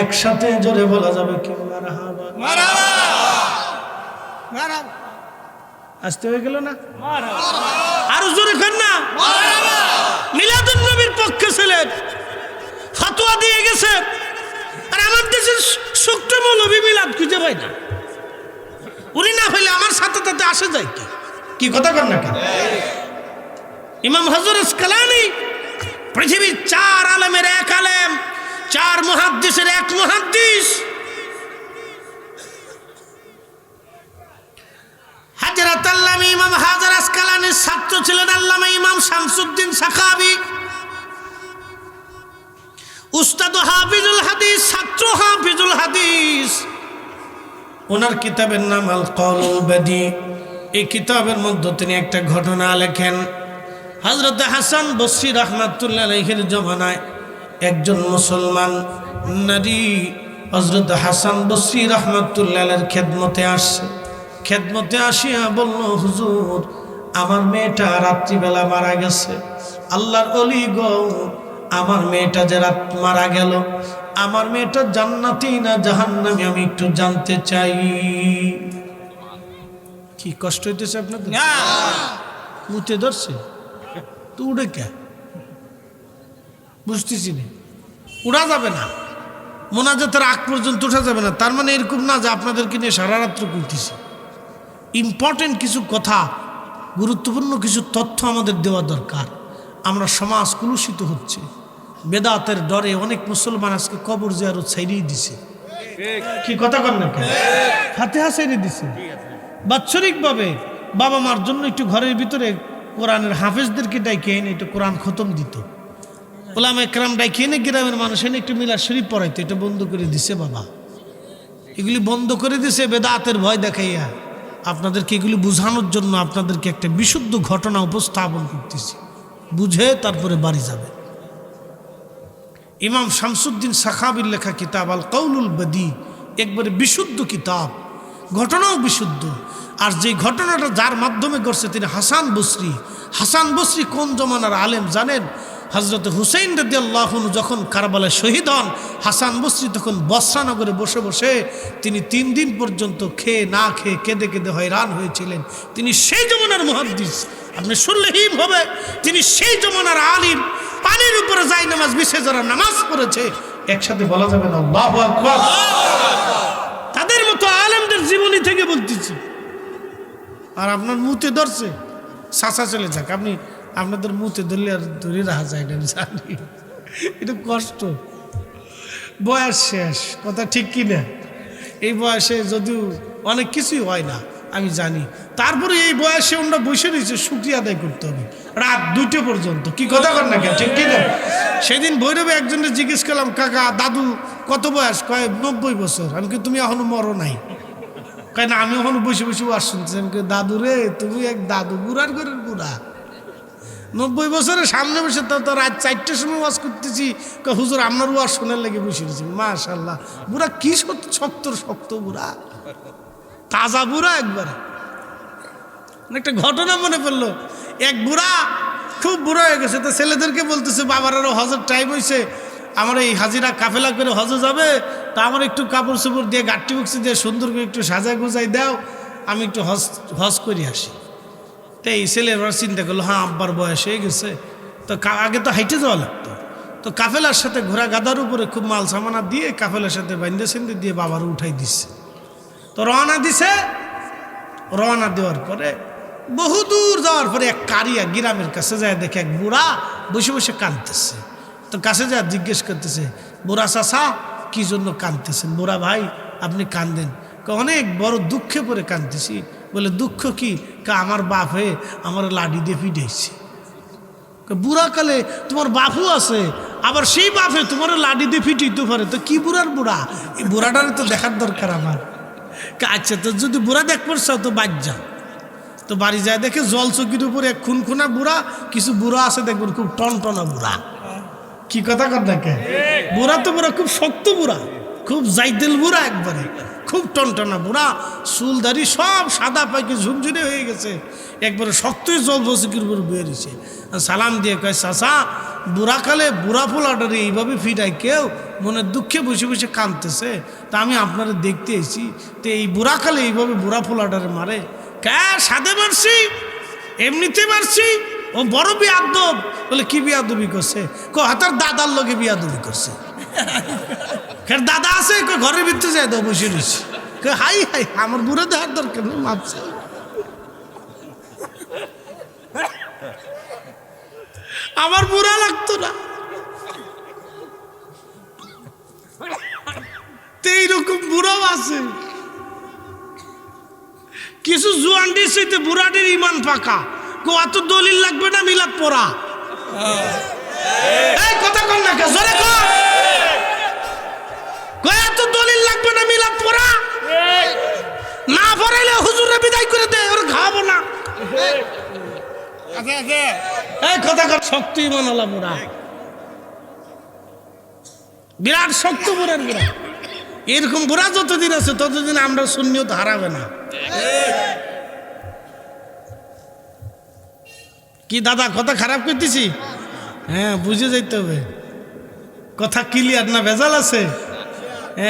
Speaker 1: একসাথে জোরে বলা যাবে কি? মারহাবা মারহাবা মারহাবা। আসতে হয়ে গেল না? মারহাবা। আর জোরে কর না, মারহাবা। মিলাদুন নবীর পক্ষে ছিলেন, ফতোয়া দিয়ে গেছে। আর আমার দেশের পাই না। উনি না হইলে আমার সাথে তাতে আসে যায় কি? কি কথা কর না কেন? ইমাম হযরত আসকালানী পৃথিবীর 4 আলেমের এক আলেম, 4 মুহাদ্দিসের এক মুহাদ্দিস। হযরত আল্লামা ইমাম হযরত আসকালানীর ছাত্র ছিলেন আল্লামা ইমাম শামসুদ্দিন সাখাবী। উস্তাদ হাফিজুল হাদিস, ছাত্র হাফিজুল হাদিস। ওনার কিতাবের নাম আল কওলুল বাদী। এই কিতাবের মধ্যে তিনি একটা ঘটনা লেখেন। হযরত হাসান বসরি রাহমাতুল্লাহ আলাইহির জমানায় একজন মুসলমান নারী হযরত হাসান বসরি রাহমাতুল্লাহ আলাইহির খেদমতে আসছে। খেদমতে আসিয়া বলল, হুজুর আমার মেয়েটা রাত্রিবেলা মারা গেছে। আল্লাহর ওলি গো, আমার মেয়েটা যে রাত মারা গেল, আমার মেয়েটা জান্নাতি না জাহান্নামী আমি একটু জানতে চাই। কি কষ্ট হইতেছে আপনাদের? মুতে ধরছে তো উড়ে কে বুঝতেছি না, উড়া যাবে না, মোনাজাতের আগ পর্যন্ত উঠা যাবে না। তার মানে এরকম না যে আপনাদেরকে নিয়ে সারা রাত্র করতেছি। ইম্পর্টেন্ট কিছু কথা, গুরুত্বপূর্ণ কিছু তথ্য আমাদের দেওয়া দরকার। আমরা সমাজ কলুষিত হচ্ছে, বেদাতের ডরে অনেক মুসলমান আজকে কবর জিয়ারত ছাইড়েই দিছে। কি কথা কর না কেন? ফাতিহা ছাইড়ে দিছে। বাৎসরিকভাবে বাবা মার জন্য একটু ঘরের ভিতরে কোরআনের হাফেজদেরকে ডাইকে এনে একটু কোরআন খতম দিত। ওলামা একরাম ডাইকে এনে গ্রামের মানুষ এনে একটু মিলাদ শরীফ পড়াইতো। এটা বন্ধ করে দিছে বাবা, এগুলি বন্ধ করে দিছে বেদাতের ভয় দেখাইয়া। আপনাদেরকে এগুলি বুঝানোর জন্য আপনাদেরকে একটা বিশুদ্ধ ঘটনা উপস্থাপন করতেছি, বুঝে তারপরে বাড়ি যাবে। ইমাম শামসুদ্দিন সাখাবীর লেখা কিতাব আল কওলুল বাদী একবারে বিশুদ্ধ কিতাব, ঘটনাও বিশুদ্ধ। আর যে ঘটনাটা যার মাধ্যমে ঘটছে তিনি হাসান বসরি। হাসান বসরি কোন জমানার আলেম জানেন? হযরত হুসাইন রাদিয়াল্লাহু আনহু যখন কারবালায় শহীদ হন, হাসান বসরি তখন বসরানগরে বসে বসে তিনি 3 দিন পর্যন্ত খেয়ে না খেয়ে কেঁদে কেঁদে হয়রান হয়েছিলেন। তিনি সেই জমানার মুহাদ্দিস, আপনি শুনলেই হবে তিনি সেই জমানার আলিম। পানির উপরে যাই নামাজ বিছে যারা নামাজ পড়েছে, একসাথে বলা যাবে না আল্লাহু আকবার। তাদের মতো আলেমদের জীবনী থেকে বলতেছি। আর আপনার মুতে ধরছে, চাচা চলে যাক, আপনি আপনাদের মুতে ধরলে আর ধরে রাখা যায় না, আমি জানি এটা কষ্ট। বয়স শেষ, কথা ঠিক কিনা? এই বয়সে যদিও অনেক কিছুই হয় না আমি জানি, তারপরে এই বয়সে আমরা বসে রয়েছে শুকরিয়া আদায় করতে হবে রাত 2টা পর্যন্ত। কি কথা কর না কেন, ঠিক কিনা? সেদিন ভৈরবে একজনের জিজ্ঞেস করলাম, কাকা দাদু কত বয়স? কয় 90 বছর। আমি কি তুমি এখনো মরো নাই? কয় না, আমি এখনো বসে বসে ওয়াজ শুনতেছি। আমি দাদু রে, তুমি এক দাদু, বুড়ার ঘরের বুড়া। 90 বছরের সামনে বসে তো রাত 4টার সময় ওয়াজ করতেছি। হুজুর আপনার ওয়াজ শোনার লেগে বসে রয়েছি। মাশাআল্লাহ, বুড়া কি শক্ত বুড়া, তাজা বুড়া একবারে। একটা ঘটনা মনে পড়লো, এক বুড়া খুব বুড়া হয়ে গেছে, তো ছেলেদেরকে বলতেছে বাবার আরো হজের টাইম হয়েছে, আমার এই হাজিরা কাফেলা করে হজে যাবে, তা আমার একটু কাপড় চোপড় দিয়ে গাঠটি বক্সি দিয়ে সুন্দর করে একটু সাজায় গোজাই দাও, আমি একটু হজ করে আসি। তো এই ছেলেরা চিন্তা করলো, হ্যাঁ আব্বার বয়স হয়ে গেছে, তো আগে তো হাইটে যাওয়া লাগতো, তো কাফেলার সাথে ঘোড়া গাদার উপরে খুব মাল সামানা দিয়ে কাফেলার সাথে বান্ধে সেন্দে দিয়ে বাবারও উঠাই দিচ্ছে। তো রওনা দিছে। রওনা দেওয়ার পরে বহুদূর যাওয়ার পরে এক কারিয়া গ্রামের কাছে যায়, দেখে এক বুড়া বসে বসে কাঁদতেছে। তো কাছে যা জিজ্ঞেস করতেছে, বুড়া চাচা কি জন্য কাঁদতেছেন? বুড়া ভাই আপনি কান্দেন? অনেক বড় দুঃখে পরে কাঁদতেছি। বলে দুঃখ কি? আমার বাপ হয়ে আমার লাঠি দিয়ে পিটাইছে। বুড়া কালে তোমার বাপও আছে, আবার সেই বাপে তোমার লাঠি দিয়ে পিটাইতে পারে, তো কি বুড়ার বুড়া? এই বুড়াটারে তো দেখার দরকার আমার। আচ্ছা, তো যদি বুড়া দেখ পড়ছো তো বাদ যাও। তো বাড়ি যায় দেখে জল চকির উপরে এক খুনখুনা বুড়া, কিছু বুড়া আছে দেখবেন খুব টনটনা বুড়া। কি কথা কর দেখে, বুড়া তো বুড়া খুব শক্ত বুড়া, খুব জাইদেল বুড়া, একবারে খুব টনটনা বুড়া, চুলদারি সব সাদা পাইকে ঝুমঝুরে হয়ে গেছে, একবারে শক্তই জল চকির উপরে বয়ে রয়েছে। সালাম দিয়ে কয়, চাচা বুড়াকালে বুড়া ফোলাটারে এইভাবে ফিরায় কেউ মনের দুঃখে বসে বসে কাঁদতেছে, তা আমি আপনারা দেখতে এসেছি, তো এই বুড়াকালে এইভাবে বুড়া ফোলাটারে মারে? কে সাদে মারছি? এমনিতে মারছি, ও বড় বিয়াদব। বলে কি বিয়াদবি করছে? হাতার দাদার লোকে বিয়াদবি করছে। দাদা আছে ঘরের ভিতরে যায় তো বসে রয়েছে। হাই হাই আমার বুড়ো দেওয়ার দরকার নেই, মাপছে। আমার বুড়া লাগতো না। এইরকম বুড়াও আছে, কিছু জুয়ান্ডির সাথে বুড়াটির ইমান পাকা, অত দলিল লাগবে না মিলাদ পড়া। এই কথা কন না, জোরে কর, এত দলিল লাগবে না মিলাদ পড়া, না পড়াইলে হুজুরে বিদায় করে দে, ওরা খাওয়াবো না। এই কথা কর, শক্তি ইমান আলা বুড়া, বিরাট শক্ত বুড়ার বুড়া। এরকম বুড়া যতদিন আছে ততদিন আমরা সুন্নিয়ত হারাবে না। কি দাদা কথা খারাপ করতেছি? হ্যাঁ, বুঝে যাইতে হবে, কথা ক্লিয়ার না ভেজাল আছে?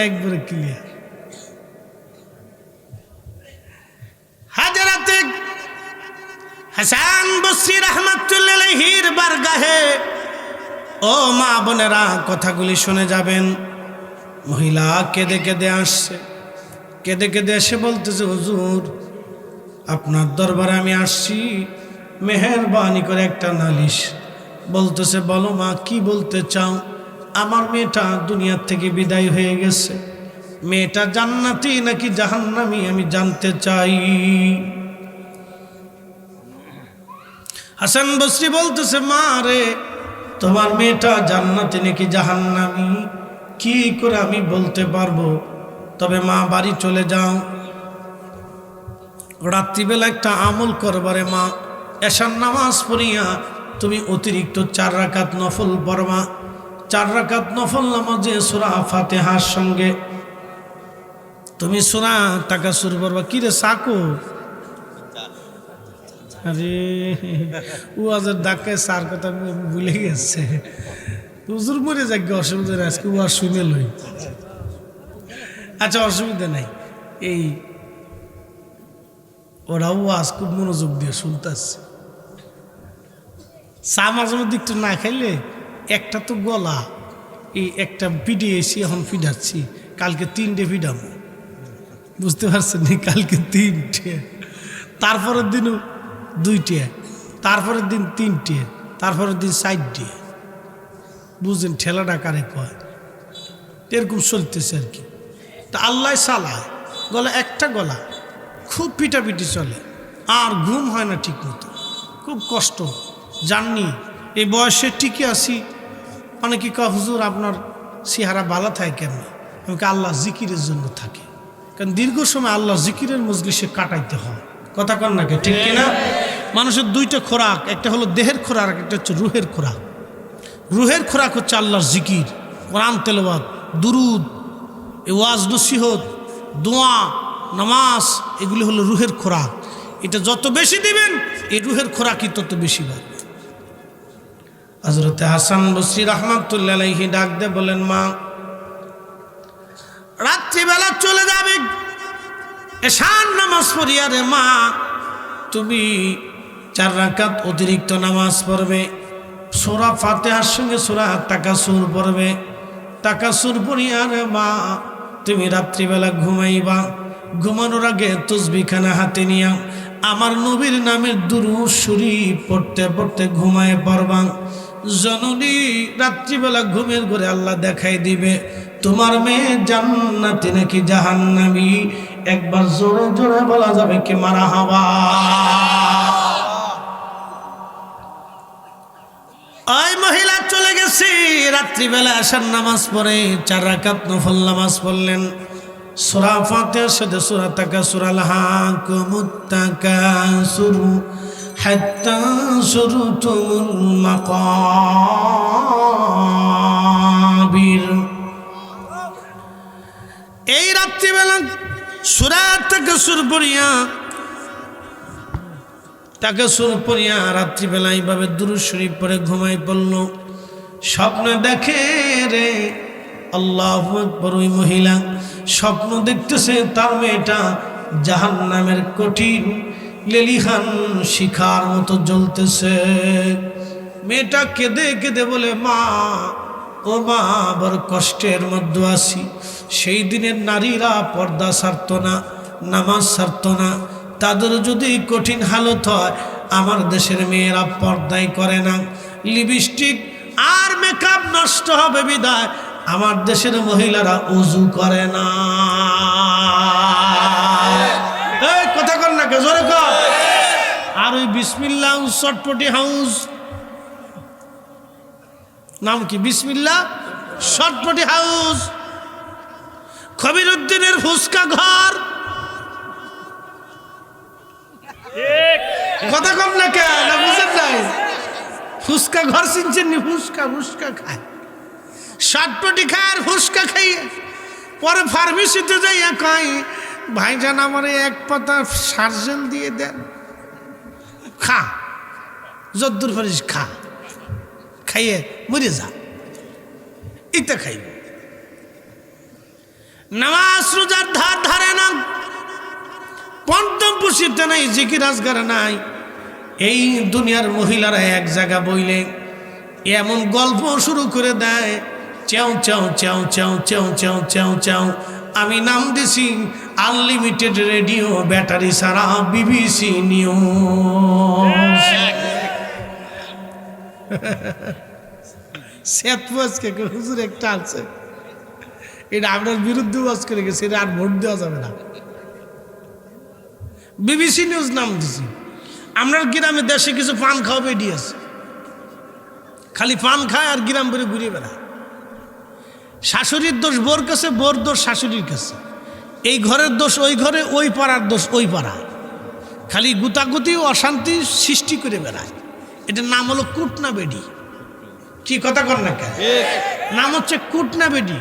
Speaker 1: একবারে ক্লিয়ার। হাজরাতে হাসান বসরি রাহমাতুল্লাহ আলাইহির বারগাহে ও মা বোনেরা কথাগুলি শুনে যাবেন। মহিলা কেঁদে কেঁদে আসছে, কেঁদে কেঁদে এসে বলতেছে, হুজুর আপনার দরবারে আমি আসছি, মেহেরবানি করে একটা নালিশ। বলতেছে, বলো মা কি বলতে চাও? আমার মেয়েটা দুনিয়ার থেকে বিদায় হয়ে গেছে, মেয়েটা জান্নাতি নাকি জাহান্নামী আমি জানতে চাই। হাসান বসরি বলতেছে, মা রে, তোমার মেয়েটা জান্নাতি নাকি জাহান্নামী কি করে আমি বলতে পারবো? তবে মা বাড়ি চলে যাও, রাত্রিবেলা একটা আমল করবারে মা, এশার নামাজ পড়িয়া তুমি অতিরিক্ত 4 রাকাত নফল পড়বা। 4 রাকাত নফল নামাজে সূরা ফাতিহার সঙ্গে তুমি সূরা তাকাসুর পড়বা। কি রে সাকো, আরে ওয়াজের ডাকে সার কথা ভুলে গেছে। হুজুর মরে যাক, অসুবিধা নেই, আজকে ওয়াজ শুনে লই। আচ্ছা অসুবিধা নাই, এই ওরাও ওয়াজ খুব মনোযোগ দিয়ে শুনতেছে। চা মাঝে মধ্যে একটু না খাইলে, একটা তো গলা, এই একটা পিডিয়েছি, এখন ফিডাচ্ছি, কালকে 3টে ফিডাবো, বুঝতে পারছেন? কালকে 3টে, তারপরের দিনও 2টে, তারপরের দিন 3টে, তারপরের দিন 4টে। বুঝলেন ঠেলাটা কারে কয়? এরকম চলতেছে আর কি। তা আল্লাহ চালায়, গলা একটা গলা খুব পিটাপিটি চলে, আর ঘুম হয় না ঠিক মতো, খুব কষ্ট। জাননি এই বয়সে টিকে আসি। অনেকে কয় হুজুর আপনার চেহারা ভালো থাকে কেমন? আমাকে আল্লাহ জিকিরের জন্য থাকে, কারণ দীর্ঘ সময় আল্লাহ জিকিরের মজলিসে কাটাইতে হয়। কথা কন নাকি, ঠিক কিনা? মানুষের 2টা খোরাক, একটা হলো দেহের খোরাক, একটা হচ্ছে রুহের খোরাক। রুহের খোরাক হচ্ছে আল্লাহর জিকির, কোরআন তেলাওয়াত, দুরুদ, ওয়াজ নসিহত, দোয়া, নামাজ, এগুলি হলো রুহের খোরাক। এটা যত বেশি দিবেন এই রুহের খোরাকই তত বেশি বাড়বে। হযরতে হাসান বসরি রাহমাতুল্লাহ আলাইহি ডাক দিয়ে বলেন, মা রাত্রিবেলা চলে যাবে, এশার নামাজ পড়িয়া রে মা তুমি 4 রাকাত অতিরিক্ত নামাজ পড়বে, সূরা ফাতিহার সঙ্গে সূরা তাকাসুর পড়বে। তাকাসুর পড়িয়া রে মা তুমি রাত্রিবেলা ঘুমাইবা, ঘুমানোর আগে তসবিহখানা হাতে নিয়া আমার নবীর নামের দুরূদ শরীফ পড়তে পড়তে ঘুমায় পড়বা। জননী রাত্রিবেলা ঘুমের ঘরে আল্লাহ দেখাই দিবে তোমার মেয়ে জান্নাতি নাকি জাহান্নামী। একবার জোরে জোরে বলা যাবে কি মারহাবা। ওই মহিলা চলে গেছে, রাত্রিবেলা আসার নামাজ পড়ে 4 রাকাত নফল নামাজ পড়লেন। সূরা ফাতিহার সাথে সূরা তাকাসুর, আলহাকুমুত তাকাসুর হাত্তা যুরতুমুল মাকাবির। এই রাত্রিবেলা সূরা তাকাসুর পড়িয়া রাত্রিবেলা এইভাবে দুরূদ শরীফ পড়ে ঘুমাই পড়ল। স্বপ্নে দেখে রে আল্লাহু আকবার, ওই মহিলা স্বপ্ন দেখতেছে তার মেয়েটা জাহান্নামের কঠিন লেলিহান শিখার মতো জ্বলতেছে। মেয়েটা কেঁদে কেঁদে বলে, মা ও মা বড় কষ্টের মধ্যে আছি, সেই দিনের নারীরা পর্দা ছাড়ত না, নামাজ ছাড়ত না। তাদের যদি কঠিন হালত হয়, আমার দেশের মেয়েরা পর্দাই করে না, লিপস্টিক আর মেকআপ নষ্ট হবে বিদায় আমার দেশের মহিলারা ওযু করে না। এই কথা কর না, কে জোরে কর। আর ওই বিসমিল্লাহ চটপটি হাউস, নাম কি? বিসমিল্লাহ চটপটি হাউস, কবিরউদ্দিনের ফুসকা ঘর। কথা কম না কে, না বুঝেন নাই? ফুসকা ঘর চিনছেন নি? ফুসকা ফুসকা খায়, চটপটি খায় আর ফুসকা খাইয়ে পরে ফার্মেসিতে যাইয়া কয়, ভাইজান আমার এক পাতা সার্জেল দিয়ে দেন, খা যদ্দুর পারিস খা, খাইয়ে মরে যা। এটা খাইব। নামাজ রোজার ধার ধারে না, পঞ্চম পুষিতে নাই, জিকির আজগার নাই। এই দুনিয়ার মহিলারা এক জায়গা বইলে এমন গল্প শুরু করে দেয়, চেউ চেউ চেউ চেউ চেউ চেউ চেউ চেউ। আমি নাম দিছি আনলিমিটেড রেডিও ব্যাটারি সারা বিবিসি নিউজ। হুজুর একটা আছে, এটা আপনার বিরুদ্ধে ওয়াজ করে গেছে, এটা আর ভোট দেওয়া যাবে না। বিবিসি নিউজ নাম দিছি। আমরা গ্রামে দেশে কিছু পান খাওয়া বেডি আছে, খালি পান খায় আর গ্রাম বেড়ে ঘুরে বেড়ায়। শাশুড়ির দোষ বোর কাছে, বোর দোষ শাশুড়ির কাছে, এই ঘরের দোষ ওই ঘরে, ওই পাড়ার দোষ ওই পাড়ায়, খালি গুতাগুতি ও অশান্তি সৃষ্টি করে বেড়ায়। এটার নাম হলো কুটনা বেডি। কি কথা কর না কেন? নাম হচ্ছে কুটনা বেডি।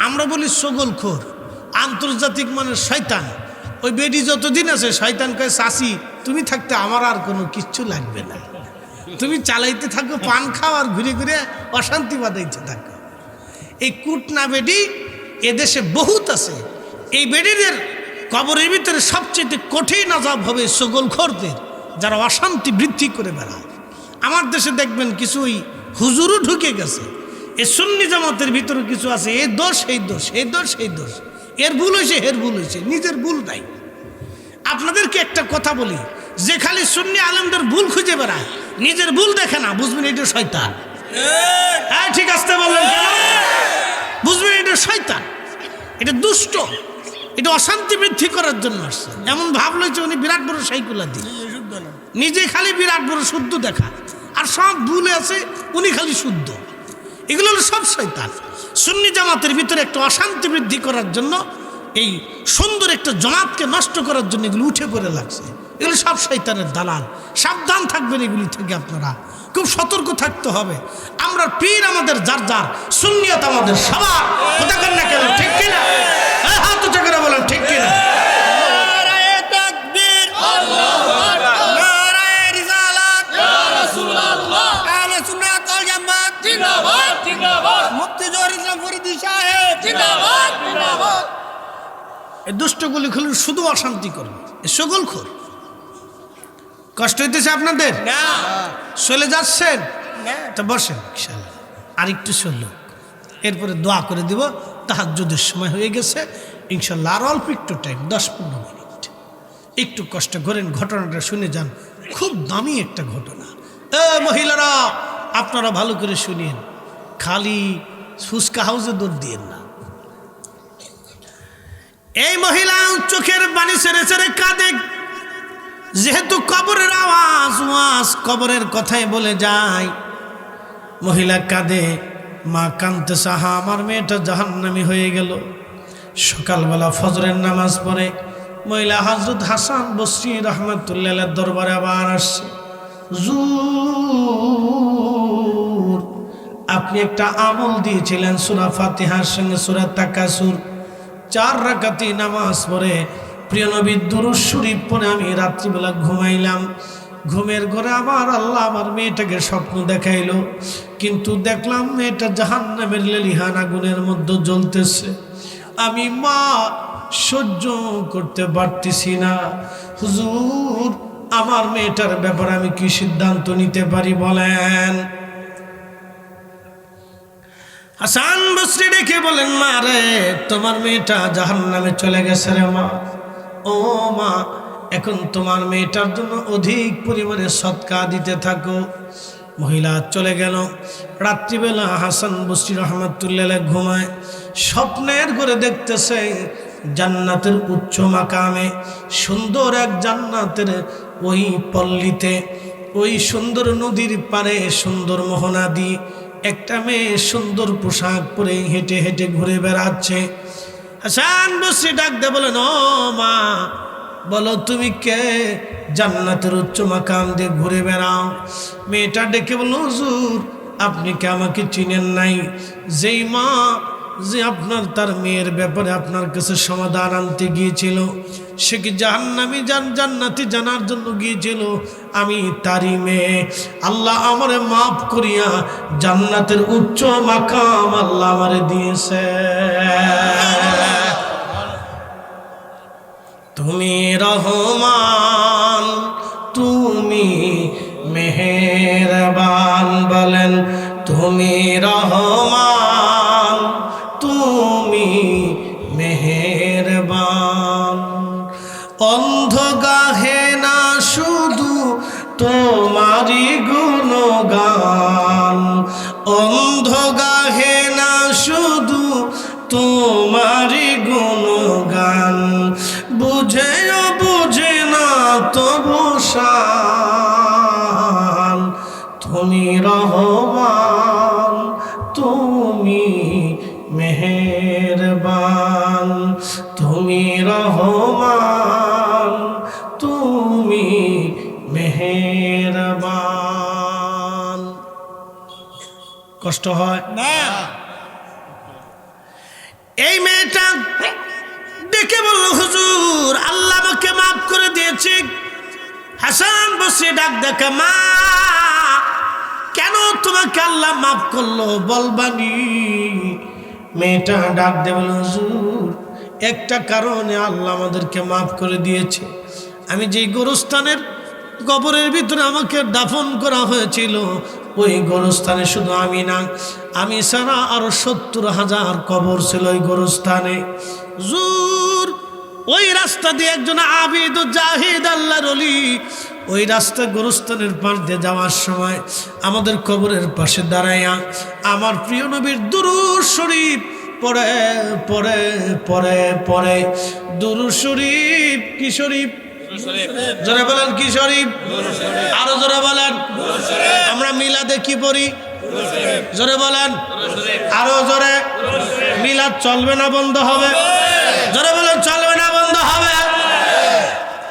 Speaker 1: আমরা বলি সগলখোর, আন্তর্জাতিক মানের শয়তান। ওই বেডি যতদিন আছে শয়তান কয়, চাচি তুমি থাকতে আমার আর কোনো কিচ্ছু লাগবে না, তুমি চালাইতে থাকো, পান খাও আর ঘুরে ঘুরে অশান্তি বাঁধাইতে থাকো। এই কুটনা বেডি এদেশে বহুত আছে। এই বেডিদের কবরের ভিতরে সবচেয়ে কঠিন আযাব হবে সগলখোরদের, যারা অশান্তি বৃদ্ধি করে বেড়ায়। আমার দেশে দেখবেন কিছু ওই হুজুরও ঢুকে গেছে, এ সুন্নি জামাতের ভিতরে কিছু আছে, এই দোষ এই দোষ, এই দোষ এই দোষ, এর ভুল হয়েছে এর ভুল হয়েছে, নিজের ভুল নাই। আপনাদেরকে একটা কথা বলি, যে খালি সুন্নি আলেমদের ভুল খুঁজে বেড়ায়, নিজের ভুল দেখে না, বুঝবেন এটা শয়তান। হ্যাঁ ঠিক আসতে বললেন কেন? বুঝবেন এটা শয়তান, এটা দুষ্ট, এটা অশান্তি বৃদ্ধি করার জন্য আসছে। এমন ভাব লইছে উনি বিরাট বড় সাইকুলা দিয়ে, নিজে খালি বিরাট বড় শুদ্ধ দেখা, আর সব ভুলে আছে, উনি খালি শুদ্ধ। এগুলো হলো সব শয়তান। সুন্নি জামাতের ভিতরে একটা অশান্তি বৃদ্ধি করার জন্য, এই সুন্দর একটা জামাতকে নষ্ট করার জন্য এগুলো উঠে পড়ে লাগছে। এগুলো সব শয়তানের দালাল। সাবধান থাকবেন এগুলি থেকে, আপনারা খুব সতর্ক থাকতে হবে। আমরা পীর আমাদের যার যার, সুন্নিয়ত আমাদের সবার। কথা কেন না কেন? ঠিক কিনা? হাত উঁচু করে বলেন ঠিক কিনা? এই দুষ্টগুলি খুলে শুধু অশান্তি করবে, সগলখোর। কষ্ট হইতেছে আপনাদের? না। চলে যাচ্ছেন তো বসেন, আর একটু চলল, এরপরে দোয়া করে দিব। তাহাজ্জুদের সময় হয়ে গেছে ইনশাল্লাহ, আর অল্প একটু টাইম, 10-15 মিনিট একটু কষ্ট করেন, ঘটনাটা শুনে যান। খুব দামি একটা ঘটনা। মহিলারা আপনারা ভালো করে শুনিয়েন, খালি ফুসকা হাউসে দৌড় দিয়েন না। এই মহিলা চোখের পানি ছেড়ে ছেড়ে কাঁদে, যেহেতু কবরের আওয়াজ ওয়াজ কবরের কথাই বলে যায়। মহিলা কাঁদে, মা কাঁদতে সাহা, আমার মেয়েটা জাহান্নামী হয়ে গেল। সকালবেলা ফজরের নামাজ পড়ে মহিলা হযরত হাসান বসরি রাহমাতুল্লাহ আলাইহির দরবারে আবার আসছে। হুজুর, আপনি একটা আমল দিয়েছিলেন সূরা ফাতিহার সঙ্গে সূরা তাকাসুর, 4 রাকাতি নামাজ পড়ে প্রিয় নবীর দুরূদ শরীফ পড়ে আমি রাত্রিবেলা ঘুমাইলাম। ঘুমের ঘরে আবার আল্লাহ আমার মেয়েটাকে স্বপ্ন দেখাইলো, কিন্তু দেখলাম মেয়েটা জাহান্নামের লেলিহান আগুনের মধ্যে জ্বলতেছে। আমি মা সহ্য করতে পারতেছি না। হুজুর, আমার মেয়েটার ব্যাপারে আমি কি সিদ্ধান্ত নিতে পারি বলেন? হাসান বসরি ডেকে বলেন, মা রে, তোমার মেয়েটা জাহান্নামে চলে গেছে রে মা। ও মা, এখন তোমার মেয়েটার জন্য অধিক পরিমাণে সদকা দিতে থাকো। মহিলা চলে গেল। রাত্রিবেলা হাসান বসরি রহমাতুল্লাহ ঘুমায়, স্বপ্নের করে দেখতেছে জান্নাতের উচ্চ মাকামে, সুন্দর এক জান্নাতের ওই পল্লীতে, ওই সুন্দর নদীর পারে সুন্দর মোহনা দিয়ে একটা মেয়ে সুন্দর পোশাক পরে হেঁটে হেঁটে ঘুরে বেড়াচ্ছে। হাসান বসরি ডাক দে বলেন, ও মা, বলো তুমি কে? জান্নাতের উচ্চ মাকাম দিয়ে ঘুরে বেড়াও। মেয়েটা ডেকে বলল, হুজুর, আপনি কি আমাকে চিনেন নাই? যেই মা যে আপনার তার মেয়ের ব্যাপারে আপনার কাছে সমাধান আনতে গিয়েছিল, সে কি জাহান্নামী জান্নাতি জানার জন্য গিয়েছিল, আমি তারই মেয়ে। আল্লাহ আমারে মাফ করিয়া জান্নাতের উচ্চ মাকাম আল্লাহ আমারে দিয়েছে। তুমি রহমান, তুমি মেহেরবান, বলেন তুমি রহমান, তুমি মেহেরবান। অন্ধ গাহে না শুধু তোমারি গুণগান, অন্ধ গাহে না শুধু তোমারি গুণগান, বুঝেও বুঝে না তবু শান। তুমি রহমান, তুমি মেহেরবান, তুমি রহমান, তুমি মেহেরবান। কষ্ট হয় না? এই মেয়েটা ডেকে বলল, হুজুর, আল্লাহ আমাকে মাফ করে দিয়েছে। হাসান বসে ডাক দেখে, মা, কেন তোমাকে আল্লাহ মাফ করলো বলবানি? মেয়েটা ডাক দে বলল, হুজুর, একটা কারণে আল্লাহ আমাদেরকে মাফ করে দিয়েছে। আমি যেই গোরস্থানের কবরের ভিতরে আমাকে দাফন করা হয়েছিল, ওই গোরস্থানে শুধু আমি না, আমি ছাড়া আরো 70,000 কবর ছিল ওই গোরস্থানে। হুজুর, ওই রাস্তা দিয়ে একজন আবিদ ও জাহিদ আল্লাহর ওলি ওই রাস্তা গোরস্থানের পাশ দিয়ে যাওয়ার সময় আমাদের কবরের পাশে দাঁড়াইয়া আমার প্রিয় নবীর দুরূদ শরীফ পড়ে পড়ে পড়ে পড়ে। দুরূদ শরীফ কি শরীফ? জোরে বলেন কি শরীফ? আরো জোরে বলেন। আমরা মিলাদে কি পড়ি? জোরে বলেন, আরো জোরে। মিলাদ চলবে না বন্ধ হবে? জোরে বলেন, চলবে না বন্ধ হবে?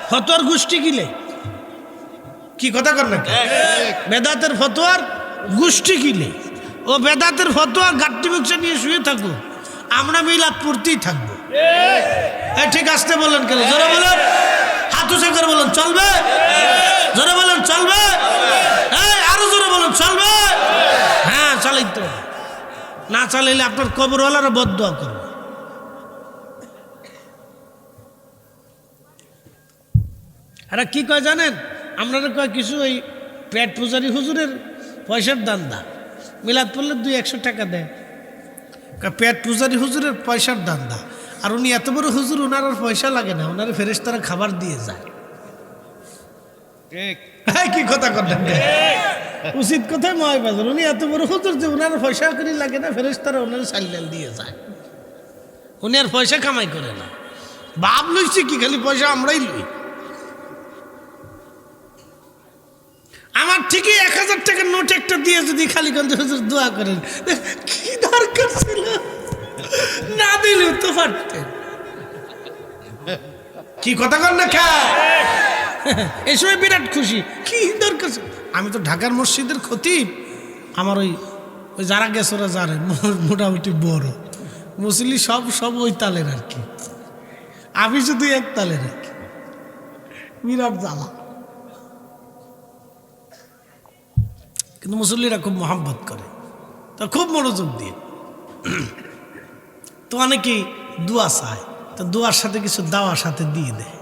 Speaker 1: ফতোয়ার গোষ্ঠী কিলে কি কথা কর না? বেদাতের ফতোয়ার গোষ্ঠী কিলে ও বেদাতের ফতোয়া গাট্টি মুখে নিয়ে শুয়ে থাকবো, আমরা মিলাদ পড়তেই থাকবো। ঠিক আসতে বলেন কেন? জোরে বলেন, হাত উঁচু করে বলেন, চলবে? জোরে বলেন, চলবে? আরো জোরে বলেন, চলবে? হ্যাঁ, চালাইতে হবে। না চালাইলে আপনার কবরওয়ালারা বদদোয়া করবে। আরে কি কয় জানেন? আপনারা কয় কিছু ওই পেট পূজারি হুজুরের পয়সার দান্দা, মিলাদ পড়লে 200-100 টাকা দেয়। পেট পূজারি হুজুরের পয়সার দান্দা, আর উনি এত বড় হুজুর, ওনার আর পয়সা লাগে না, ওনার ফেরেশতারা খাবার দিয়ে যায়। কি কথা করলেন? উচিত কথাই ময় বাজার। উনি এত বড় হুজুর যে ওনার পয়সা করি লাগে না, ফেরেশতারা ওনার চাল দিয়ে যায়। উনি আর পয়সা কামাই করে না। বাপ লইছি কি, খালি পয়সা আমরাই লই। আমার ঠিকই 1000 টাকার নোট একটা দিয়ে যদি খালি গঞ্জ হুজুর দোয়া করেন, কি দরকার ছিল? না দিলেও তো পারতেন। কি কথা কর না খা, এই সময় বিরাট খুশি। কি দরকার? আমি তো ঢাকার মসজিদের খতিব, আমার ওই যারা গেছে ওরা জানে মোটামুটি বড় মুসলি, সব ওই তালের আর কি, আমি শুধু এক তালের আর কি। বিরাট জ্বালা, কিন্তু মুসল্লিরা খুব মহাব্বত করে, তা খুব মনোযোগ দিয়ে। তো অনেকেই দোয়া চায়, তো দোয়ার সাথে কিছু দাওয়ার সাথে দিয়ে দেয়।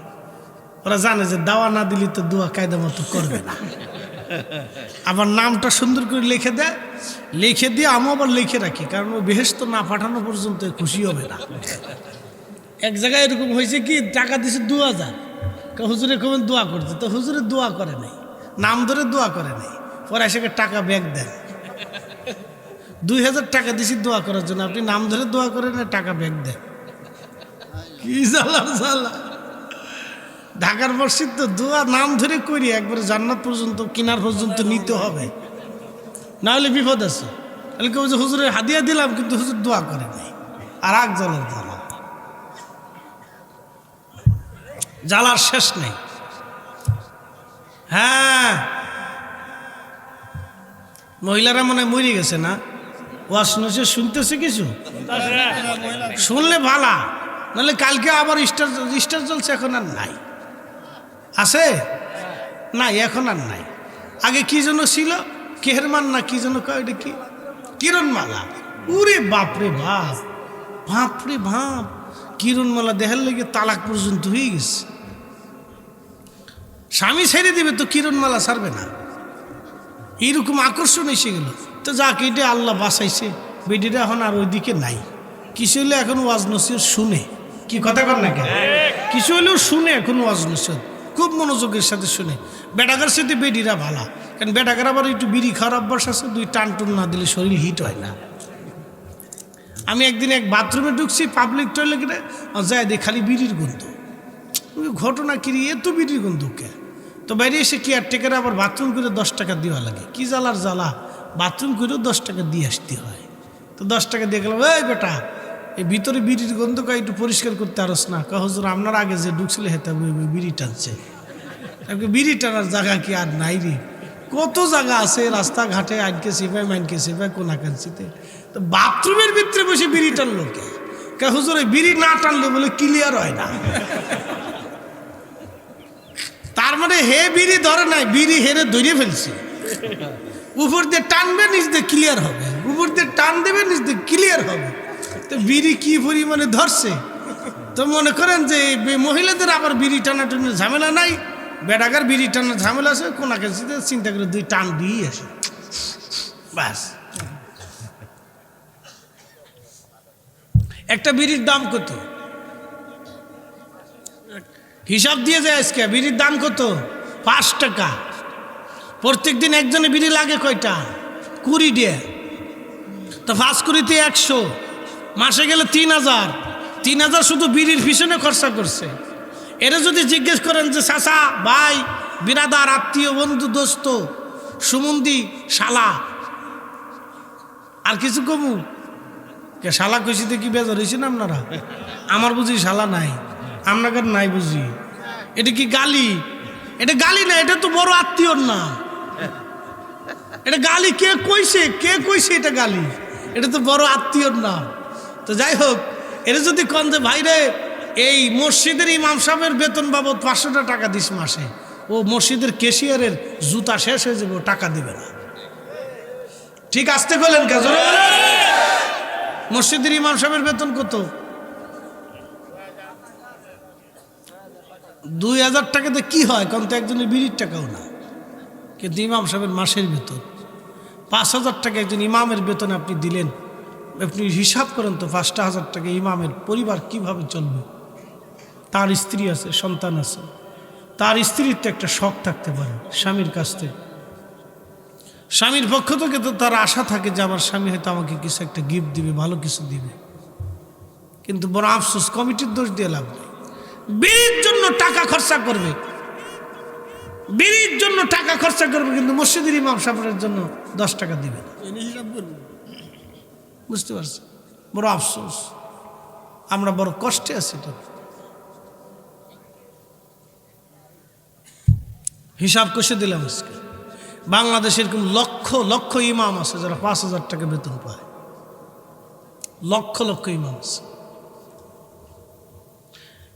Speaker 1: ওরা জানে যে দাওয়া না দিলে তো দোয়া কায়দা মতো করবে না। আবার নামটা সুন্দর করে লিখে দেয়, লিখে দিয়ে আমি আবার লিখে রাখি, কারণ ও বেহেশত না পাঠানো পর্যন্ত খুশি হবে না। এক জায়গায় এরকম হয়েছে কি, টাকা দিছে 2000, হুজুরে কবেন দোয়া করতে, তো হুজুরে দোয়া করে নাই, নাম ধরে দোয়া করে নাই, পরে এসে টাকা ব্যাগ দেন। 2000 টাকা দিছি দোয়া করার জন্য, আপনি নাম ধরে দোয়া করেন না, টাকা ব্যাগ দেন। কি জ্বালার জ্বালা! ঢাকার মসজিদ তো দোয়া নাম ধরে করি, একবারে জান্নাত পর্যন্ত কিনার পর্যন্ত নিতে হবে, না হলে বিপদ আছে। তাহলে কেউ যে হুজুরের হাদিয়া দিলাম কিন্তু হুজুর দোয়া করে নাই, আর এক জ্বালার জ্বালা, জ্বালার শেষ নেই। হ্যাঁ, মহিলারা মনে হয় মরে গেছে না, ওয়াজ শুনতেছে কিছু, শুনলে ভালা, নাহলে কালকে আবার স্টার চলছে, এখন আর নাই, আছে নাই, এখন আর নাই। আগে কি যেন ছিল, কেহরমান না কি যেন কয়, এটা কি কিরণমালা। উরে বাপরে বাপ, বাপরে বাপ, কিরণমালা দেখার লেগে তালাক পর্যন্ত হয়ে গেছে। স্বামী ছেড়ে দিবে তো কিরণমালা ছাড়বে না, এইরকম আকর্ষণ এসে গেল। তো যাক, এটা আল্লাহ বাঁচাইছে, বেডিটা এখন আর ওইদিকে নাই। কিছু হলে এখন ওয়াজ নসিহত শুনে, কি কথা কর না কেন, কিছু হলেও শুনে এখন ওয়াজ নসিহত খুব মনোযোগের সাথে শুনে। বেটাকার সাথে বেডিরা ভালা, কারণ বেটাকার আবার একটু বিড়ি খাওয়ার অভ্যাস আছে, 2 টান টুন না দিলে শরীর হিট হয় না। আমি একদিন এক বাথরুমে ঢুকছি, পাবলিক টয়লেটে, যাই দেখি খালি বিড়ির গন্ধ। ঘটনা কি, এত বিড়ির গন্ধ কে? তো বাইরে এসে কেয়ারটেকার আবার বাথরুম করে 10 টাকা দেওয়া লাগে, কি জ্বালার জ্বালা, বাথরুম করেও 10 টাকা দিয়ে আসতে হয়। তো 10 টাকা দিয়ে গেলাম, এই বেটা, এই ভিতরে বিড়ির গন্ধ কা একটু পরিষ্কার করতে পারস না? হুজুর আপনার আগে যে ঢুকছিলে হেতা বিড়ি টানছে। বিড়ি টানার জায়গা কি আর নাই রে? কত জায়গা আছে রাস্তাঘাটে, আজকে সেভাই মাইনকে সেভাই কোনাকাঞ্চিতে, তো বাথরুমের ভিতরে বসে বিড়ি টানলো কে? হুজুর বিড়ি না টানলে বলে ক্লিয়ার হয় না। তার মানে হে বিড়ি ধরে নাই, বিড়ি হেরে ধরে ফেলছে। উপর দিয়ে টানবে, নিচ দিয়ে ক্লিয়ার হবে, উপর দিয়ে টান দেবে, নিচ দিয়ে ক্লিয়ার হবে। তো বিড়ি কি পরিমাণে ধরছে, তো মনে করেন যে মহিলাদের আবার বিড়ি টানাটানের ঝামেলা নাই, বেটাকার বিড়ি টানার ঝামেলা আছে, কোনাকে চিন্তা করে 2 টান দিয়ে আসে, বাস। একটা বিড়ির দাম কত হিসাব দিয়ে যায় আজকে? বিড়ির দাম কত? 5 টাকা। প্রত্যেক দিন একজনে বিড়ি লাগে কয়টা? 20 দিয়ে, তো 5 কুড়িতে 100, মাসে গেলে 3000। 3000 শুধু বিড়ির পিছনে খরচা করছে। এরা যদি জিজ্ঞেস করেন যে চাচা, ভাই, বিরাদার, আত্মীয়, বন্ধু, দোস্ত, সুমন্দি, শালা, আর কিছু কমু কে? শালা কইছিতে কি বেজার হয়েছেন আপনারা? আমার বুঝি শালা নাই, আপনাদের নাই বুঝি। এটা কি গালি? এটা গালি না, এটা তো বড় আত্মীয়র নাম। এটা গালি কে কইছে? কে কইছে এটা গালি? এটা তো বড় আত্মীয়র নাম। তো যাই হোক, এটা যদি কন যে ভাইরে, এই মসজিদের ইমাম সাহেবের বেতন বাবদ 500 টাকা দিস মাসে, ও মসজিদের ক্যাশিয়ারের জুতা শেষ হয়ে যাবে, টাকা দিবে না। ঠিক আসতে বলেন কে? মসজিদের ইমাম সাহেবের বেতন কত? 2000 টাকাতে কি হয়? কারণ তো একজনের বিড়ির টাকাও না, কিন্তু ইমাম সাহেবের মাসের বেতন 5000 টাকা। একজন ইমামের বেতন আপনি দিলেন, আপনি হিসাব করেন তো 5000 টাকা ইমামের পরিবার কিভাবে চলবে? তার স্ত্রী আছে, সন্তান আছে, তার স্ত্রীর তো একটা শখ থাকতে পারে স্বামীর কাছ থেকে। স্বামীর পক্ষ থেকে তো তার আশা থাকে যে আমার স্বামী হয়তো আমাকে কিছু একটা গিফট দিবে, ভালো কিছু দিবে। কিন্তু বড় আফসোস, কমিটির দোষ দিয়ে লাভ নেই। বিড়ির জন্য টাকা খরচা করবে, বিড়ির জন্য টাকা খরচা করবে, কিন্তু মসজিদের ইমাম সাহেবের জন্য 10 টাকা দিবে না। বুঝতে পারছি? বড় আফসোস, আমরা বড় কষ্টে আছি। তো হিসাব কষে দিলাম আজকে, বাংলাদেশে এরকম লক্ষ লক্ষ ইমাম আছে যারা 5000 টাকা বেতন পায়, লক্ষ লক্ষ ইমাম আছে।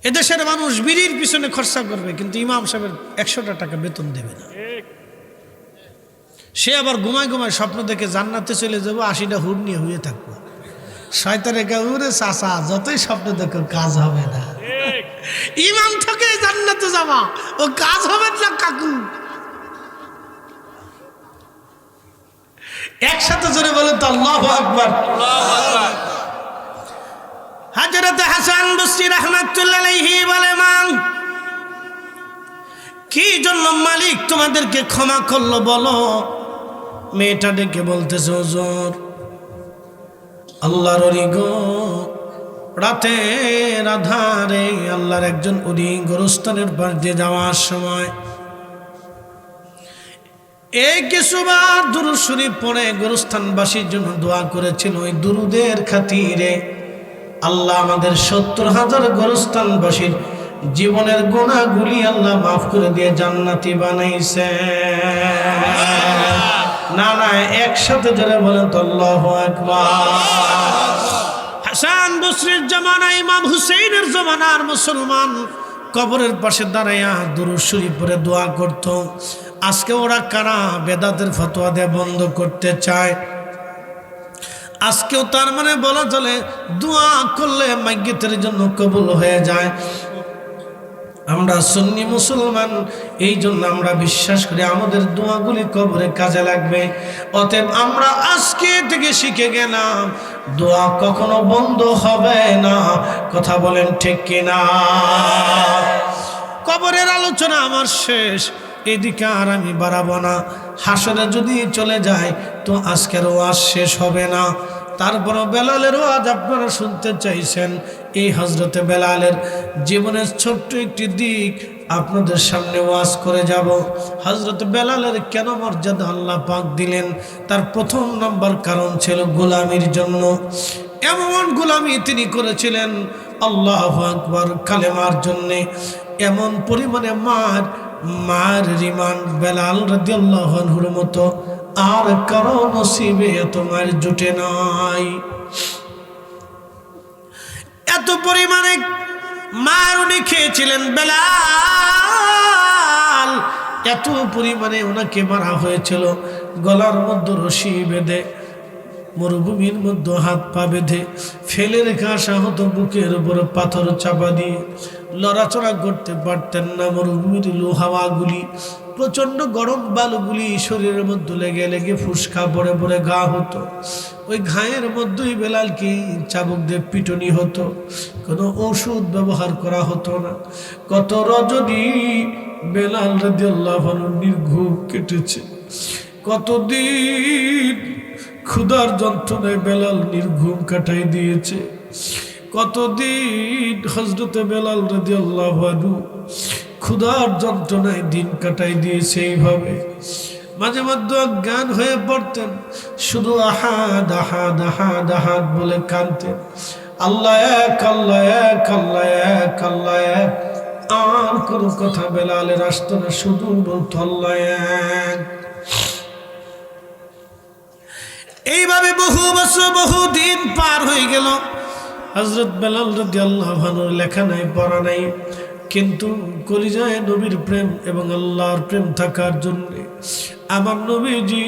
Speaker 1: এদেশের মানুষ বিড়ির পিছনে খরচা করবে, কিন্তু ইমাম সাহেবের 100 টাকা বেতন দেবে না। সে আবার ঘুমায় ঘুমায় স্বপ্ন দেখে জান্নাতে চলে যাবো, 80টা হুড নিয়ে হয়ে থাকবো। শয়তানে কাউরে চাচা, যতই স্বপ্ন দেখো কাজ হবে না। ইমাম থেকে জান্নাতে যাবা, ও কাজ হবে না কাকু। একসাথে জোরে বলেন তো আল্লাহু আকবার। হযরত হাসান বসরি রাহমাতুল্লাহ আলাইহি বলে, মা কি জন্য মালিক তোমাদেরকে ক্ষমা করলো বলো? মেয়েটা ডেকে বলতেছে, হুজুর আল্লাহর ওলি গো, রাতে আধারে আল্লাহর একজন ওলি গোরস্থানের পাশ দিয়ে যাওয়ার সময় এই কিছুবার দুরূদ শরীফ পড়ে গোরস্থানবাসীর জন্য দোয়া করেছিল। ওই দুরুদের খাতিরে আল্লাহ আমাদের ৭০,০০০ গোরস্থানবাসীর জীবনের গুনাহগুলি আল্লাহ মাফ করে দিয়ে জান্নাতি বানাইছে। না না, একসাথে জোরে বলেন তো আল্লাহু আকবার। হাসান বসরির জামানা, ইমাম হুসাইনের জামানার মুসলমান কবরের পাশে দাঁড়াইয়া দুরূদ শরীফ পড়ে দোয়া করত। আজকে ওরা কারা বেদাতের ফতোয়া দিয়ে বন্ধ করতে চায়? আজকেও তার মানে বলা চলে দোয়া করলে মাইয়িতের জন্য কবুল হয়ে যায়। আমরা সুন্নি মুসলমান, এই জন্য আমরা বিশ্বাস করি আমাদের দোয়াগুলি কবরে কাজে লাগবে। অতএব আমরা আজকে থেকে শিখে গেলাম দোয়া কখনো বন্ধ হবে না। কথা বলেন ঠিক কিনা? কবরের আলোচনা আমার শেষ, এদিকে আর আমি বাড়াবো না। হাসরে যদি চলে যায় তো আজকের ওয়াজ শেষ হবে না। তারপরও বেলালের ওয়াজ আপনারা শুনতে চাইছেন। এই হযরতে বেলালের জীবনের ছোট্ট একটি দিক আপনাদের সামনে ওয়াজ করে যাব। হযরতে বেলালের কেন মর্যাদা আল্লাহ পাক দিলেন, তার প্রথম নাম্বার কারণ ছিল গোলামির জন্য। এমন গোলামি তিনি করেছিলেন আল্লাহু আকবার কালেমার জন্যে। এমন পরিমাণে মার রিমান্ড বেলাল রাদিয়াল্লাহু আনহুর মতো আর কারো নসিবে এত মার জুটে নাই। এত পরিমাণে মার উনি খেয়েছিলেন বেলাল, এত পরিমাণে ওনাকে মারা হয়েছিল। গলার মধ্যে রশি বেঁধে, মরুভূমির মধ্যে হাত পা বেঁধে ফেলে রেখে আসা হতো, বুকের উপরে পাথর চাপা দিয়ে। লড়াচড়া করতে পারতেন না। মরুভূমির লোহাওয়াগুলি, প্রচণ্ড গরম বালুগুলি শরীরের মধ্যে লেগে লেগে ফুসকা পড়ে পড়ে ঘা হতো। ওই ঘায়ের মধ্যেই বেলালকে চাবুক দিয়ে পিটনি হতো। কোনো ওষুধ ব্যবহার করা হতো না। কত রজনী বেলাল রাদিয়াল্লাহু আনহু নির্ঘুম কেটেছে। কতদিন ক্ষুধার যন্ত্রণায় বেলাল নির্ঘুম কাটাই দিয়েছে। কতদিন হযরতে বেলাল রাদিয়াল্লাহু আনহু ক্ষুধার যন্ত্রণায় দিন কাটাই দিয়েছে। এইভাবে মাঝে মধ্যে অজ্ঞান হয়ে পড়তেন, শুধু আহাদ আহাদ আহাদ আহাদ বলে কাঁদতেন। আল্লাহ এক, আল্লাহ এক, আল্লাহ এক, আল্লাহ এক। আর কোনো কথা বেলালের আসতো না, শুধু বলতো আল্লাহ এক। এইভাবে বহু বছর বহু দিন পার হয়ে গেল। হযরত বেলাল রাদিয়াল্লাহু আনহুর লেখা নাই, পড়া নাই, কিন্তু কলিজায় নবীর প্রেম এবং আল্লাহর প্রেম থাকার জন্য আমার নবীজি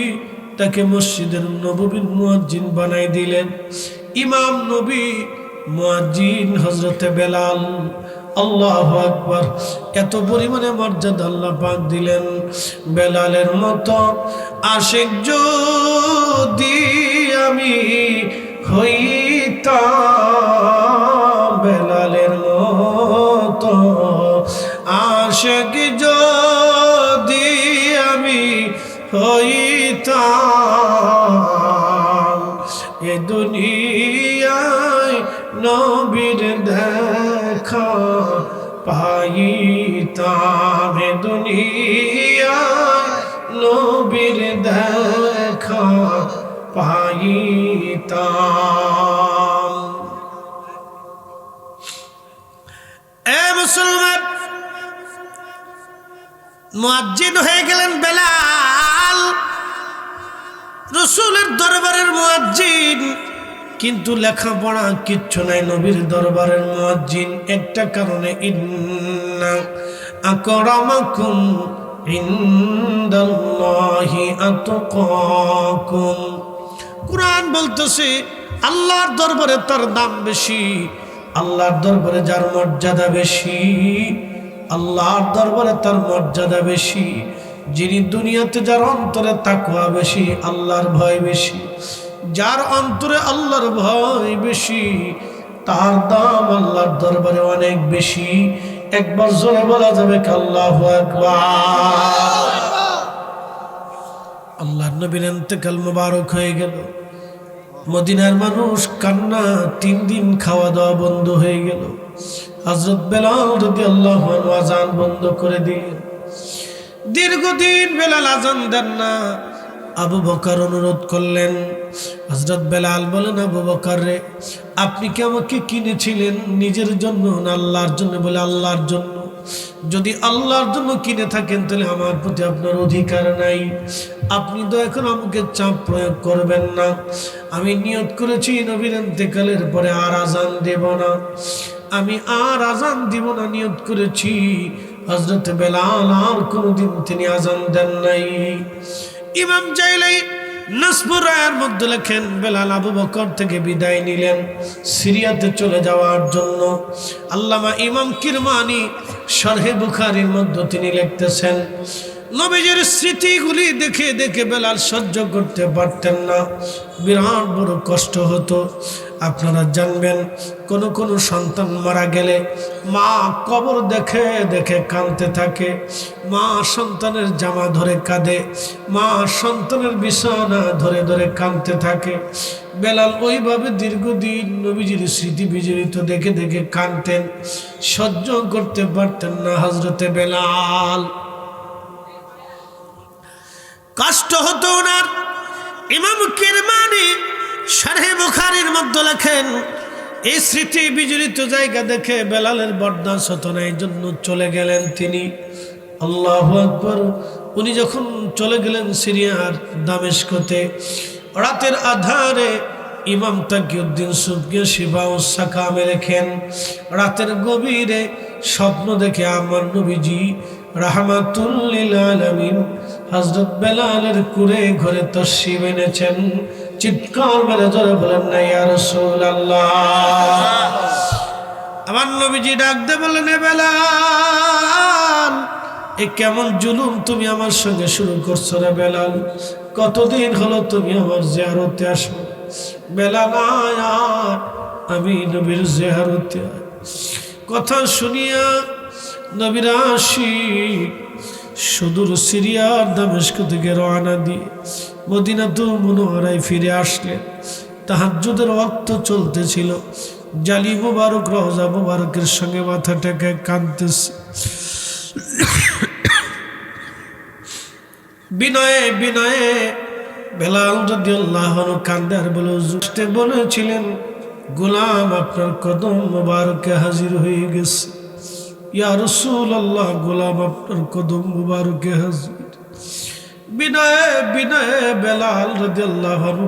Speaker 1: তাকে মসজিদের নববীর মুয়াজ্জিন বানাই দিলেন। ইমাম নবী মুয়াজ্জিন হযরতে বেলাল। আল্লাহু আকবার। এত পরিমাণে মর্যাদা আল্লাহ পাক দিলেন। বেলালের মতো আশিক যদি আমি হইতাম, বেলালের মতো আশিক যদি আমি হইতাম, এ দুনিয়ায় নবীর দেখা পাইতাম, এ দুনিয়ায় নবীর দেখা পাইতাম। এ মুসলমান, মুয়াজ্জিন হয়ে গেলেন বেলাল, রাসূলের দরবারের মুয়াজ্জিন। কিন্তু লেখাপড়া কিচ্ছু নাই, নবীর দরবারের মুয়াজ্জিন। একটা কারণে, ইন্না আকরামাকুম ইনদাল্লাহি আতকাকুম। কুরআন বলতেছে আল্লাহর দরবারে তার দাম বেশি, আল্লাহর দরবারে যার মর্যাদা বেশি, আল্লাহর দরবারে তার মর্যাদা বেশি, যিনি দুনিয়াতে যার অন্তরে তাকওয়া বেশি, আল্লাহর ভয় বেশি, যার অন্তরে আল্লাহর ভয় বেশি, তার দাম আল্লাহর দরবারে অনেক বেশি। একবার জোরে বলা যাবে কি আল্লাহু আকবার। আল্লাহর নবীর ইন্তেকাল মুবারক হয়ে গেল। মদিনার মানুষ কান্না, 3 দিন খাওয়া দাওয়া বন্ধ হয়ে গেল। হযরত বেলাল রাদিয়াল্লাহু আনহু আযান বন্ধ করে দিলেন। দীর্ঘদিন বেলাল আযান দেন না। আবু বকর অনুরোধ করলেন। হযরত বেলাল বলেন, আবু বকর রে, আপনি কি আমাকে কিনেছিলেন নিজের জন্য না আল্লাহর জন্য? বলে, আল্লাহর জন্য। যদি আল্লাহর জন্য কিনে থাকেন তাহলে আমার প্রতি আপনার অধিকার নাই। আপনি দয়া করে আমাকে চাপ প্রয়োগ করবেন না। আমি নিয়ত করেছি নবীর ইন্তেকালের পরে আর আযান দেব না, আমি আর আযান দিব না নিয়ত করেছি। হযরত বেলাল আর কোনদিন তিনি আযান দেন নাই। ইমাম জাইলাই নাসবুর রায়ের মধ্যে লেখেন, বেলাল আবু বকর থেকে বিদায় নিলেন সিরিয়াতে চলে যাওয়ার জন্য। আল্লামা ইমাম কিরমানি শরহে বুখারীর মধ্যে তিনি লিখতেছেন, নবীজির স্মৃতিগুলি দেখে দেখে বেলাল সহ্য করতে পারতেন না, বিরাট বড় কষ্ট হতো। আপনারা জানবেন, কোন সন্তান মারা গেলে মা কবর দেখে দেখে কাঁদতে থাকে, মা সন্তানের জামা ধরে কাঁদে, মা সন্তানের বিছানা ধরে ধরে কাঁদতে থাকে। বেলাল ওইভাবে দীর্ঘদিন নবীজির স্মৃতি বিজড়িত দেখে দেখে কাঁদতেন, সহ্য করতে পারতেন না হযরতে বেলাল, কষ্ট হতো ওনার। ইমাম কিরমানি শরহে বুখারীর মধ্যে লেখেন, এই স্মৃতি বিজড়িত জায়গা দেখে বেলালের বরদাস্ত হতো না, এই জন্য চলে গেলেন তিনি। আল্লাহু আকবার। উনি যখন চলে গেলেন সিরিয়ার দামেস্কতে, রাতের আধারে ইমাম তাকিউদ্দিন সুবকি শিফাউস সাকামে লেখেন, রাতের গভীরে স্বপ্ন দেখে আমার নবীজি রাহমাতুল লিল আলামিন হযরত বেলালের কুরে ঘরে তশরিফ এনেছেন। চিৎকার মেরে জোরে বলেন না ইয়া রাসূলুল্লাহ। আমার নবীজি ডাক দিয়ে বললেন, বেলাল, এ কেমন জুলুম তুমি আমার সঙ্গে শুরু করছো রে বেলাল? কতদিন হলো তুমি আমার জিয়ারতে আসো? বেলাল, আমি নবীর জিয়ারতে কথা শুনিয়া নবীর আশিক সুদূর সিরিয়ার দামেস্ক থেকে রওনা দিয়ে মদিনাতুল মুনাওয়ারায় ফিরে আসলেন। তাহাজ্জুদের ওয়াক্ত চলতেছিল। জালি মুবারক রওজা মুবারকের সঙ্গে মাথা টেকে কাঁদতেছে। বিনয়ে বিনয়ে বেলাল রাদিয়াল্লাহু আনহু কান্দে আর বলে, হুজুর বলেছিলেন গোলাম আপনার কদম মুবারকে হাজির হয়ে গেছে। ইয়া রাসূলুল্লাহ, গোলাম আপনার কদম মুবারকে হাজির। বিনয়ে বিনয়ে বেলাল রাদিয়াল্লাহু আনহু